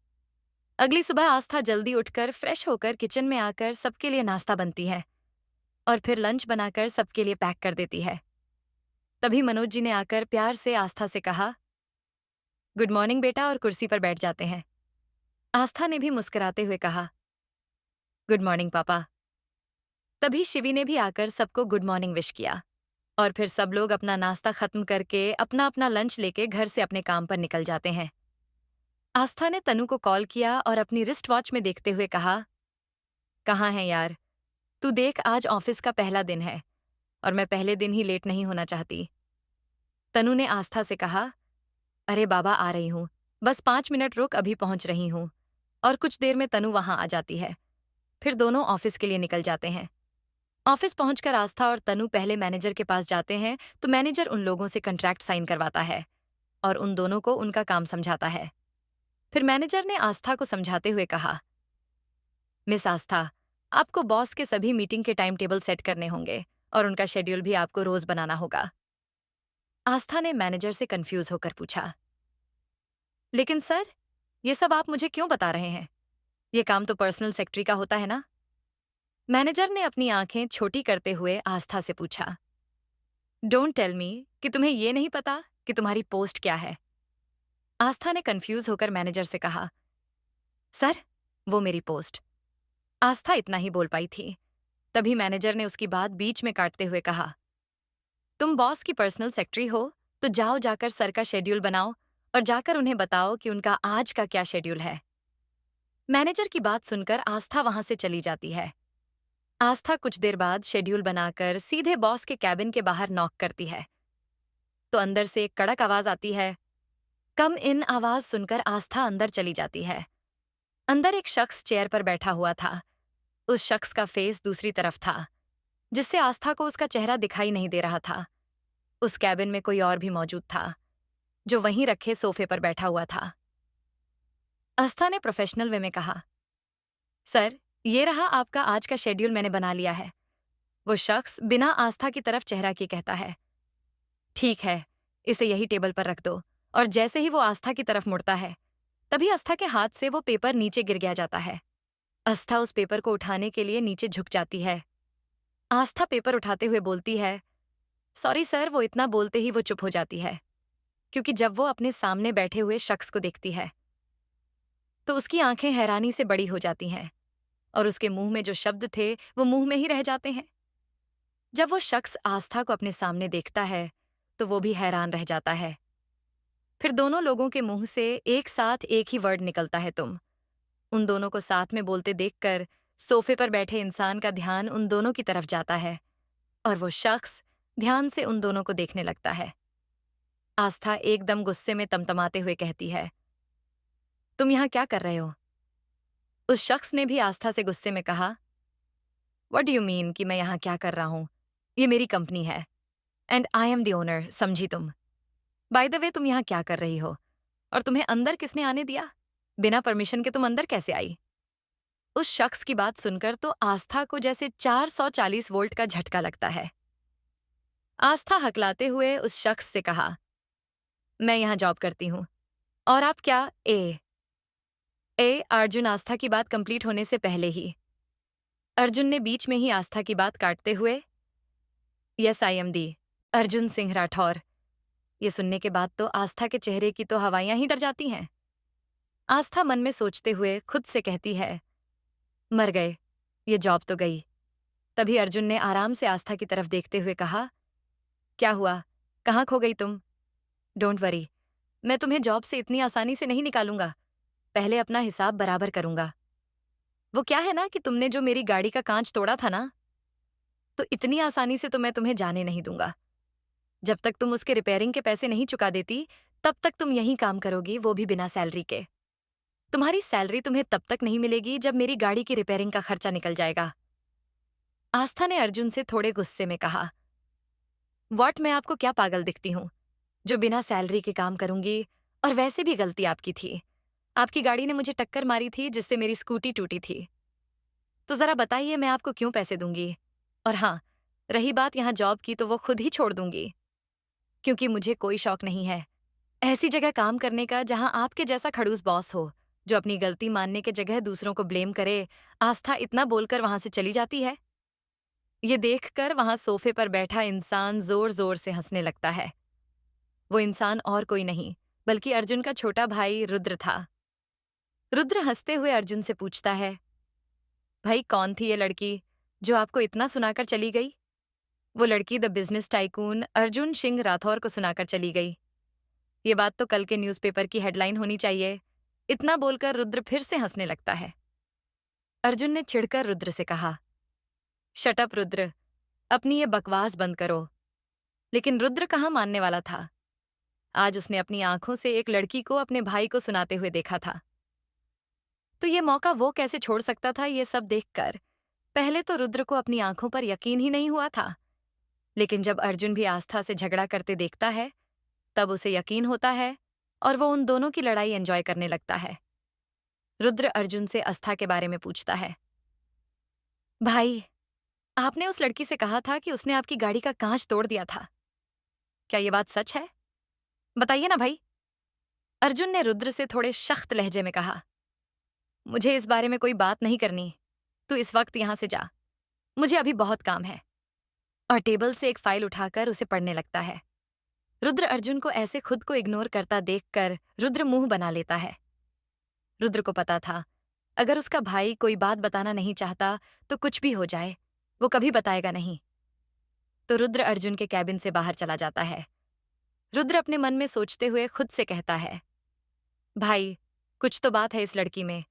अगली सुबह आस्था जल्दी उठकर फ्रेश होकर किचन में आकर सबके लिए नाश्ता बनती है, और फिर लंच बनाकर सबके लिए पैक कर देती है। तभी मनोज जी ने आकर प्यार से आस्था से कहा, गुड मॉर्निंग बेटा, और कुर्सी पर बैठ जाते हैं। आस्था ने भी मुस्कुराते हुए कहा, गुड मॉर्निंग पापा। तभी शिवी ने भी आकर सबको गुड मॉर्निंग विश किया। और फिर सब लोग अपना नाश्ता खत्म करके अपना अपना लंच लेके घर से अपने काम पर निकल जाते हैं। आस्था ने तनु को कॉल किया और अपनी रिस्ट वॉच में देखते हुए कहा, कहाँ है यार? तू देख, आज ऑफिस का पहला दिन है और मैं पहले दिन ही लेट नहीं होना चाहती। तनु ने आस्था से कहा, अरे बाबा, आ रही हूँ, बस 5 मिनट रुक, अभी पहुंच रही हूँ। और कुछ देर में तनु वहां आ जाती है। फिर दोनों ऑफिस के लिए निकल जाते हैं। ऑफिस पहुंचकर आस्था और तनु पहले मैनेजर के पास जाते हैं, तो मैनेजर उन लोगों से कॉन्ट्रैक्ट साइन करवाता है और उन दोनों को उनका काम समझाता है। फिर मैनेजर ने आस्था को समझाते हुए कहा, मिस आस्था, आपको बॉस के सभी मीटिंग के टाइम टेबल सेट करने होंगे और उनका शेड्यूल भी आपको रोज बनाना होगा। आस्था ने मैनेजर से कंफ्यूज होकर पूछा, लेकिन सर, ये सब आप मुझे क्यों बता रहे हैं? ये काम तो पर्सनल सेक्रेटरी का होता है ना? मैनेजर ने अपनी आंखें छोटी करते हुए आस्था से पूछा, डोंट टेल मी कि तुम्हें ये नहीं पता कि तुम्हारी पोस्ट क्या है। आस्था ने कंफ्यूज होकर मैनेजर से कहा, सर, वो मेरी पोस्ट। आस्था इतना ही बोल पाई थी। तभी मैनेजर ने उसकी बात बीच में काटते हुए कहा, तुम बॉस की पर्सनल सेक्रेटरी हो, तो जाओ जाकर सर का शेड्यूल बनाओ और जाकर उन्हें बताओ कि उनका आज का क्या शेड्यूल है। मैनेजर की बात सुनकर आस्था वहां से चली जाती है। आस्था कुछ देर बाद शेड्यूल बनाकर सीधे बॉस के कैबिन के बाहर नॉक करती है, तो अंदर से एक कड़क आवाज आती है। कम इन आवाज सुनकर आस्था अंदर चली जाती है। अंदर एक शख्स चेयर पर बैठा हुआ था। उस शख्स का फेस दूसरी तरफ था, जिससे आस्था को उसका चेहरा दिखाई नहीं दे रहा था। उस कैबिन में कोई और भी मौजूद था, जो वहीं रखे सोफे पर बैठा हुआ था। आस्था ने प्रोफेशनल वे में कहा, सर, ये रहा आपका आज का शेड्यूल, मैंने बना लिया है। वो शख्स बिना आस्था की तरफ चेहरा किए कहता है, ठीक है, इसे यही टेबल पर रख दो। और जैसे ही वो आस्था की तरफ मुड़ता है, तभी आस्था के हाथ से वो पेपर नीचे गिर गया जाता है। आस्था उस पेपर को उठाने के लिए नीचे झुक जाती है। आस्था पेपर उठाते हुए बोलती है, सॉरी सर। वो इतना बोलते ही वो चुप हो जाती है, क्योंकि जब वो अपने सामने बैठे हुए शख्स को देखती है, तो उसकी आंखें हैरानी से बड़ी हो जाती हैं और उसके मुंह में जो शब्द थे वो मुंह में ही रह जाते हैं। जब वो शख्स आस्था को अपने सामने देखता है, तो वो भी हैरान रह जाता है। फिर दोनों लोगों के मुंह से एक साथ एक ही वर्ड निकलता है, तुम। उन दोनों को साथ में बोलते देखकर सोफे पर बैठे इंसान का ध्यान उन दोनों की तरफ जाता है और वो शख्स ध्यान से उन दोनों को देखने लगता है। आस्था एकदम गुस्से में तमतमाते हुए कहती है, तुम यहाँ क्या कर रहे हो? उस शख्स ने भी आस्था से गुस्से में कहा, व्हाट डू यू मीन कि मैं यहाँ क्या कर रहा हूँ? ये मेरी कंपनी है and I am the owner, समझी तुम? बाय द वे, तुम यहाँ क्या कर रही हो और तुम्हें अंदर किसने आने दिया? बिना परमिशन के तुम अंदर कैसे आई? उस शख्स की बात सुनकर तो आस्था को जैसे 440 वोल्ट का झटका लगता है। आस्था हकलाते हुए उस शख्स से कहा, मैं यहाँ जॉब करती हूँ। और आप क्या? अर्जुन। आस्था की बात कंप्लीट होने से पहले ही अर्जुन ने बीच में ही आस्था की बात काटते हुए, yes I am the Arjun Singh Rathore. ये सुनने के बाद तो आस्था के चेहरे की तो हवाइयां ही डर जाती हैं। आस्था मन में सोचते हुए खुद से कहती है, मर गए, ये जॉब तो गई। तभी अर्जुन ने आराम से आस्था की तरफ देखते हुए कहा, क्या हुआ, कहाँ खो गई तुम? डोंट वरी, मैं तुम्हें जॉब से इतनी आसानी से नहीं निकालूंगा। पहले अपना हिसाब बराबर करूंगा। वो क्या है ना कि तुमने जो मेरी गाड़ी का कांच तोड़ा था ना, तो इतनी आसानी से तो मैं तुम्हें जाने नहीं दूंगा। जब तक तुम उसके रिपेयरिंग के पैसे नहीं चुका देती, तब तक तुम यहीं काम करोगी, वो भी बिना सैलरी के। तुम्हारी सैलरी तुम्हें तब तक नहीं मिलेगी जब मेरी गाड़ी की रिपेयरिंग का खर्चा निकल जाएगा। आस्था ने अर्जुन से थोड़े गुस्से में कहा, व्हाट, मैं आपको क्या पागल दिखती हूँ जो बिना सैलरी के काम करूंगी? और वैसे भी गलती आपकी थी। आपकी गाड़ी ने मुझे टक्कर मारी थी, जिससे मेरी स्कूटी टूटी थी। तो जरा बताइए, मैं आपको क्यों पैसे दूंगी? और हाँ, रही बात यहाँ जॉब की, तो वो खुद ही छोड़ दूंगी, क्योंकि मुझे कोई शौक नहीं है ऐसी जगह काम करने का जहां आपके जैसा खड़ूस बॉस हो, जो अपनी गलती मानने के जगह दूसरों को ब्लेम करे। आस्था इतना बोलकर वहां से चली जाती है। ये देखकर वहां सोफे पर बैठा इंसान जोर जोर से हंसने लगता है। वो इंसान और कोई नहीं, बल्कि अर्जुन का छोटा भाई रुद्र था। रुद्र हंसते हुए अर्जुन से पूछता है, भाई, कौन थी ये लड़की जो आपको इतना सुनाकर चली गई? वो लड़की the business tycoon Arjun Singh Rathore को सुनाकर चली गई। ये बात तो कल के न्यूज़पेपर की हेडलाइन होनी चाहिए। इतना बोलकर रुद्र फिर से हंसने लगता है। अर्जुन ने चिढ़कर रुद्र से कहा, शट अप रुद्र, अपनी ये बकवास बंद करो। लेकिन रुद्र कहाँ मानने वाला था। आज उसने अपनी आंखों से एक लड़की को अपने भाई को सुनाते हुए देखा था। तो ये मौका वो कैसे छोड़ सकता था, ये सब देखकर पहले तो रुद्र को अपनी आंखों पर यकीन ही नहीं हुआ था। लेकिन जब अर्जुन भी आस्था से झगड़ा करते देखता है, तब उसे यकीन होता है और वो उन दोनों की लड़ाई एंजॉय करने लगता है। रुद्र अर्जुन से आस्था के बारे में पूछता है। भाई, आपने उस लड़की से कहा था कि उसने आपकी गाड़ी का कांच तोड़ दिया था। क्या ये बात सच है? बताइए ना भाई। अर्जुन ने रुद्र से थोड़े सख्त लहजे में कहा। मुझे इस बारे में कोई बात नहीं करनी। तू इस वक्त यहां से जा। मुझे अभी बहुत काम है। और टेबल से एक फाइल उठाकर उसे पढ़ने लगता है। रुद्र अर्जुन को ऐसे खुद को इग्नोर करता देखकर रुद्र मुंह बना लेता है। रुद्र को पता था, अगर उसका भाई कोई बात बताना नहीं चाहता तो कुछ भी हो जाए, वो कभी बताएगा नहीं। तो रुद्र अर्जुन के कैबिन से बाहर चला जाता है। रुद्र अपने मन में सोचते हुए खुद से कहता है, भाई, कुछ तो बात है इस लड़की में।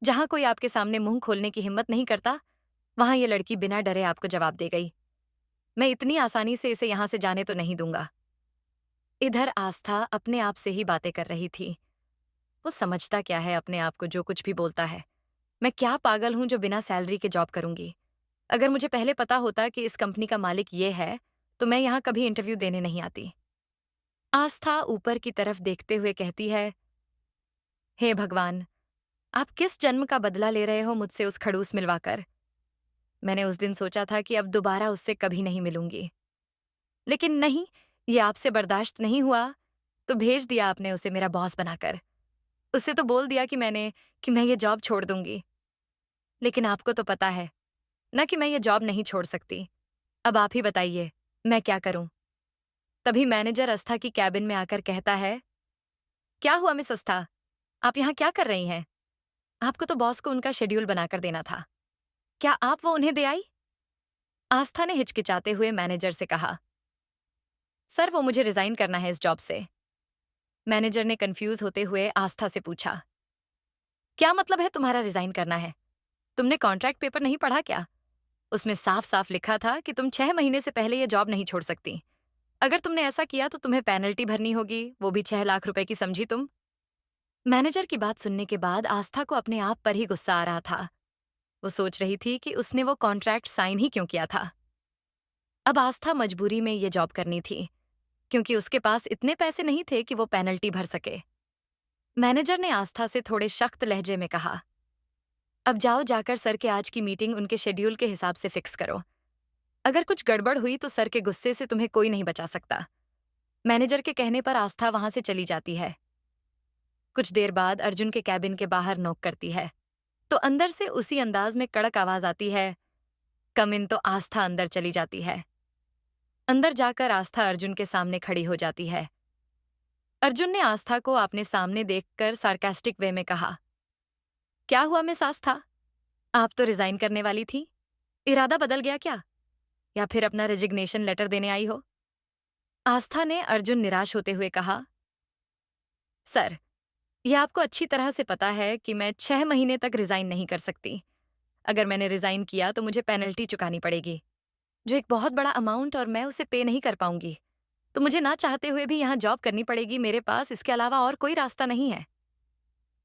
जहां कोई आपके सामने मुंह खोलने की हिम्मत नहीं करता, वहां ये लड़की बिना डरे आपको जवाब दे गई। मैं इतनी आसानी से इसे यहां से जाने तो नहीं दूंगा। इधर आस्था अपने आप से ही बातें कर रही थी। वो समझता क्या है अपने आप को, जो कुछ भी बोलता है। मैं क्या पागल हूं जो बिना सैलरी के जॉब करूंगी। अगर मुझे पहले पता होता कि इस कंपनी का मालिक ये है, तो मैं यहां कभी इंटरव्यू देने नहीं आती। आस्था ऊपर की तरफ देखते हुए कहती है, हे भगवान, आप किस जन्म का बदला ले रहे हो मुझसे उस खड़ूस मिलवाकर। मैंने उस दिन सोचा था कि अब दोबारा उससे कभी नहीं मिलूंगी, लेकिन नहीं, ये आपसे बर्दाश्त नहीं हुआ, तो भेज दिया आपने उसे मेरा बॉस बनाकर। उससे तो बोल दिया कि मैं ये जॉब छोड़ दूंगी। लेकिन आपको तो पता है ना कि मैं ये जॉब नहीं छोड़ सकती। अब आप ही बताइए, मैं क्या करूं? तभी मैनेजर आस्था की कैबिन में आकर कहता है, क्या हुआ मिस आस्था? आप यहाँ क्या कर रही हैं? आपको तो बॉस को उनका शेड्यूल बनाकर देना था। क्या आप वो उन्हें दे आई? आस्था ने हिचकिचाते हुए मैनेजर से कहा, सर, वो मुझे रिजाइन करना है इस जॉब से। मैनेजर ने कंफ्यूज होते हुए आस्था से पूछा, क्या मतलब है तुम्हारा रिजाइन करना है? तुमने कॉन्ट्रैक्ट पेपर नहीं पढ़ा क्या? उसमें साफ साफ लिखा था कि तुम 6 महीने से पहले ये जॉब नहीं छोड़ सकती। अगर तुमने ऐसा किया तो तुम्हें पेनल्टी भरनी होगी, वो भी 6 लाख रुपए की, समझी तुम? मैनेजर की बात सुनने के बाद आस्था को अपने आप पर ही गुस्सा आ रहा था। वो सोच रही थी कि उसने वो कॉन्ट्रैक्ट साइन ही क्यों किया था। अब आस्था मजबूरी में ये जॉब करनी थी, क्योंकि उसके पास इतने पैसे नहीं थे कि वो पेनल्टी भर सके। मैनेजर ने आस्था से थोड़े सख्त लहजे में कहा, अब जाओ, जाकर सर के आज की मीटिंग उनके शेड्यूल के हिसाब से फिक्स करो। अगर कुछ गड़बड़ हुई तो सर के गुस्से से तुम्हें कोई नहीं बचा सकता। मैनेजर के कहने पर आस्था वहां से चली जाती है। कुछ देर बाद अर्जुन के कैबिन के बाहर नॉक करती है, तो अंदर से उसी अंदाज में कड़क आवाज आती है, कम इन। तो आस्था अंदर चली जाती है। अंदर जाकर आस्था अर्जुन के सामने खड़ी हो जाती है। अर्जुन ने आस्था को अपने सामने देखकर सार्कास्टिक वे में कहा, क्या हुआ मिस आस्था? आप तो रिजाइन करने वाली थी। इरादा बदल गया क्या? या फिर अपना रेजिग्नेशन लेटर देने आई हो? आस्था ने अर्जुन निराश होते हुए कहा, सर, यह आपको अच्छी तरह से पता है कि मैं 6 महीने तक रिजाइन नहीं कर सकती। अगर मैंने रिजाइन किया तो मुझे पेनल्टी चुकानी पड़ेगी, जो एक बहुत बड़ा अमाउंट, और मैं उसे पे नहीं कर पाऊंगी। तो मुझे ना चाहते हुए भी यहाँ जॉब करनी पड़ेगी। मेरे पास इसके अलावा और कोई रास्ता नहीं है।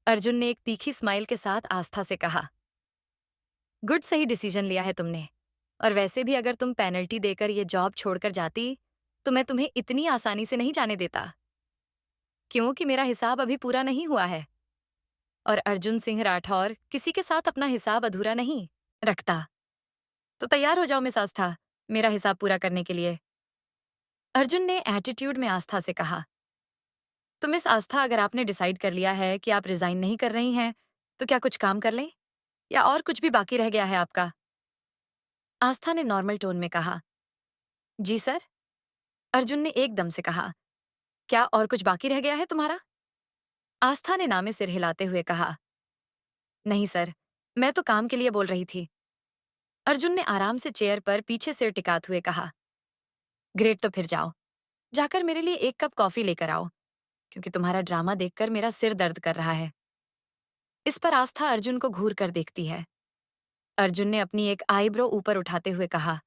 अर्जुन ने एक तीखी स्माइल के साथ आस्था से कहा, गुड, सही डिसीजन लिया है तुमने। और वैसे भी अगर तुम पेनल्टी देकर ये जॉब छोड़कर जाती, तो मैं तुम्हें इतनी आसानी से नहीं जाने देता, क्योंकि मेरा हिसाब अभी पूरा नहीं हुआ है। और अर्जुन सिंह राठौर किसी के साथ अपना हिसाब अधूरा नहीं रखता। तो तैयार हो जाओ मिस आस्था, मेरा हिसाब पूरा करने के लिए। अर्जुन ने एटीट्यूड में आस्था से कहा, तो मिस आस्था, अगर आपने डिसाइड कर लिया है कि आप रिजाइन नहीं कर रही हैं, तो क्या कुछ काम कर लें, या और कुछ भी बाकी रह गया है आपका? आस्था ने नॉर्मल टोन में कहा, जी सर। अर्जुन ने एकदम से कहा, क्या और कुछ बाकी रह गया है तुम्हारा? आस्था ने नामे सिर हिलाते हुए कहा, नहीं सर, मैं तो काम के लिए बोल रही थी। अर्जुन ने आराम से चेयर पर पीछे सिर टिकाते हुए कहा, ग्रेट, तो फिर जाओ, जाकर मेरे लिए एक कप कॉफी लेकर आओ, क्योंकि तुम्हारा ड्रामा देखकर मेरा सिर दर्द कर रहा है। इस पर आस्था अर्जुन को घूर कर देखती है। अर्जुन ने अपनी एक आईब्रो ऊपर उठाते हुए कहा,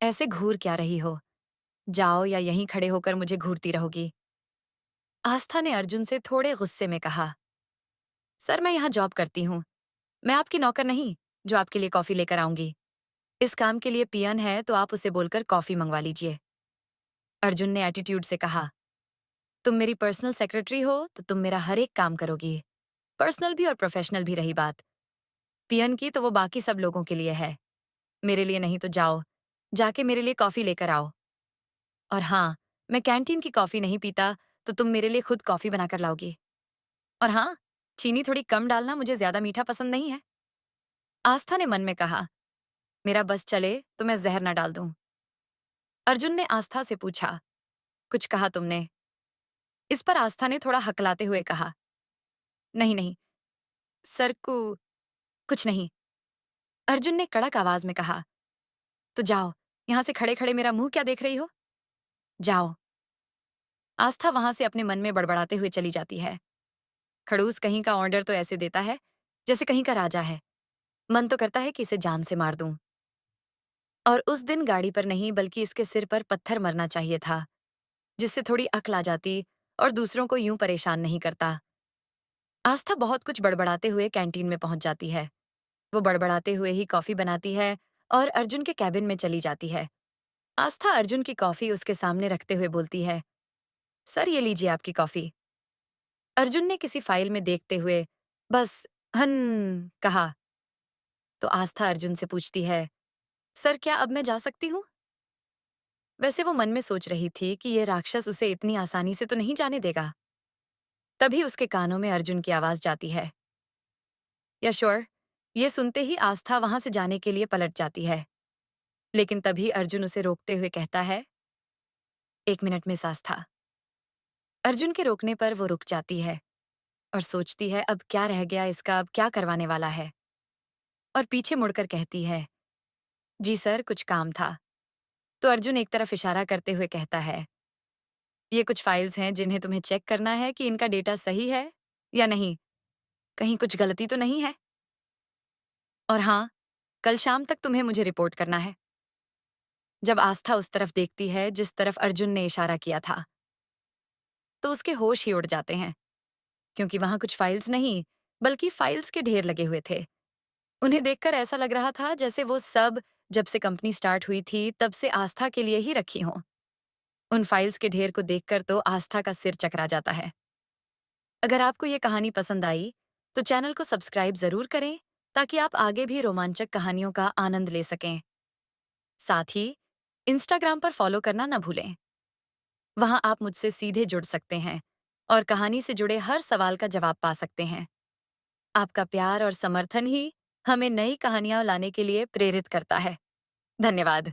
ऐसे घूर क्या रही हो? जाओ, या यहीं खड़े होकर मुझे घूरती रहोगी? आस्था ने अर्जुन से थोड़े गुस्से में कहा, सर मैं यहाँ जॉब करती हूँ, मैं आपकी नौकर नहीं जो आपके लिए कॉफी लेकर आऊंगी। इस काम के लिए पियन है तो आप उसे बोलकर कॉफी मंगवा लीजिए। अर्जुन ने एटीट्यूड से कहा, तुम मेरी पर्सनल सेक्रेटरी हो तो तुम मेरा हर एक काम करोगी, पर्सनल भी और प्रोफेशनल भी। रही बात पियन की, तो वो बाकी सब लोगों के लिए है, मेरे लिए नहीं। तो जाओ, जाके मेरे लिए कॉफी लेकर आओ। और हाँ, मैं कैंटीन की कॉफी नहीं पीता, तो तुम मेरे लिए खुद कॉफी बनाकर लाओगी। और हाँ, चीनी थोड़ी कम डालना, मुझे ज्यादा मीठा पसंद नहीं है। आस्था ने मन में कहा, मेरा बस चले तो मैं जहर न डाल दूं। अर्जुन ने आस्था से पूछा, कुछ कहा तुमने? इस पर आस्था ने थोड़ा हकलाते हुए कहा, नहीं नहीं सर को कुछ नहीं। अर्जुन ने कड़क आवाज में कहा, तो जाओ, यहां से खड़े खड़े मेरा मुंह क्या देख रही हो? जाओ। आस्था वहां से अपने मन में बड़बड़ाते हुए चली जाती है। खड़ूस कहीं का ऑर्डर तो ऐसे देता है जैसे कहीं का राजा है। मन तो करता है कि इसे जान से मार दूं। और उस दिन गाड़ी पर नहीं, बल्कि इसके सिर पर पत्थर मरना चाहिए था, जिससे थोड़ी अक्ल आ जाती और दूसरों को यूं परेशान नहीं करता। आस्था बहुत कुछ बड़बड़ाते हुए कैंटीन में पहुंच जाती है। वो बड़बड़ाते हुए ही कॉफी बनाती है और अर्जुन के कैबिन में चली जाती है। आस्था अर्जुन की कॉफी उसके सामने रखते हुए बोलती है, सर ये लीजिए आपकी कॉफी। अर्जुन ने किसी फाइल में देखते हुए बस कहा। तो आस्था अर्जुन से पूछती है, सर क्या अब मैं जा सकती हूँ? वैसे वो मन में सोच रही थी कि ये राक्षस उसे इतनी आसानी से तो नहीं जाने देगा। तभी उसके कानों में अर्जुन की आवाज जाती है, या श्योर। ये सुनते ही आस्था वहां से जाने के लिए पलट जाती है, लेकिन तभी अर्जुन उसे रोकते हुए कहता है, एक मिनट मिस आस्था। अर्जुन के रोकने पर वो रुक जाती है और सोचती है अब क्या रह गया इसका, अब क्या करवाने वाला है। और पीछे मुड़कर कहती है, जी सर कुछ काम था। तो अर्जुन एक तरफ इशारा करते हुए कहता है, ये कुछ फाइल्स हैं जिन्हें तुम्हें चेक करना है कि इनका डेटा सही है या नहीं, कहीं कुछ गलती तो नहीं है। और हाँ, कल शाम तक तुम्हें मुझे रिपोर्ट करना है। जब आस्था उस तरफ देखती है जिस तरफ अर्जुन ने इशारा किया था, तो उसके होश ही उड़ जाते हैं, क्योंकि वहां कुछ फाइल्स नहीं, बल्कि फाइल्स के ढेर लगे हुए थे। उन्हें देखकर ऐसा लग रहा था जैसे वो सब जब से कंपनी स्टार्ट हुई थी तब से आस्था के लिए ही रखी हों। उन फाइल्स के ढेर को देखकर तो आस्था का सिर चकरा जाता है। अगर आपको ये कहानी पसंद आई, तो चैनल को सब्सक्राइब जरूर करें, ताकि आप आगे भी रोमांचक कहानियों का आनंद ले सकें। साथ ही इंस्टाग्राम पर फॉलो करना न भूलें। वहां आप मुझसे सीधे जुड़ सकते हैं और कहानी से जुड़े हर सवाल का जवाब पा सकते हैं। आपका प्यार और समर्थन ही हमें नई कहानियां लाने के लिए प्रेरित करता है। धन्यवाद।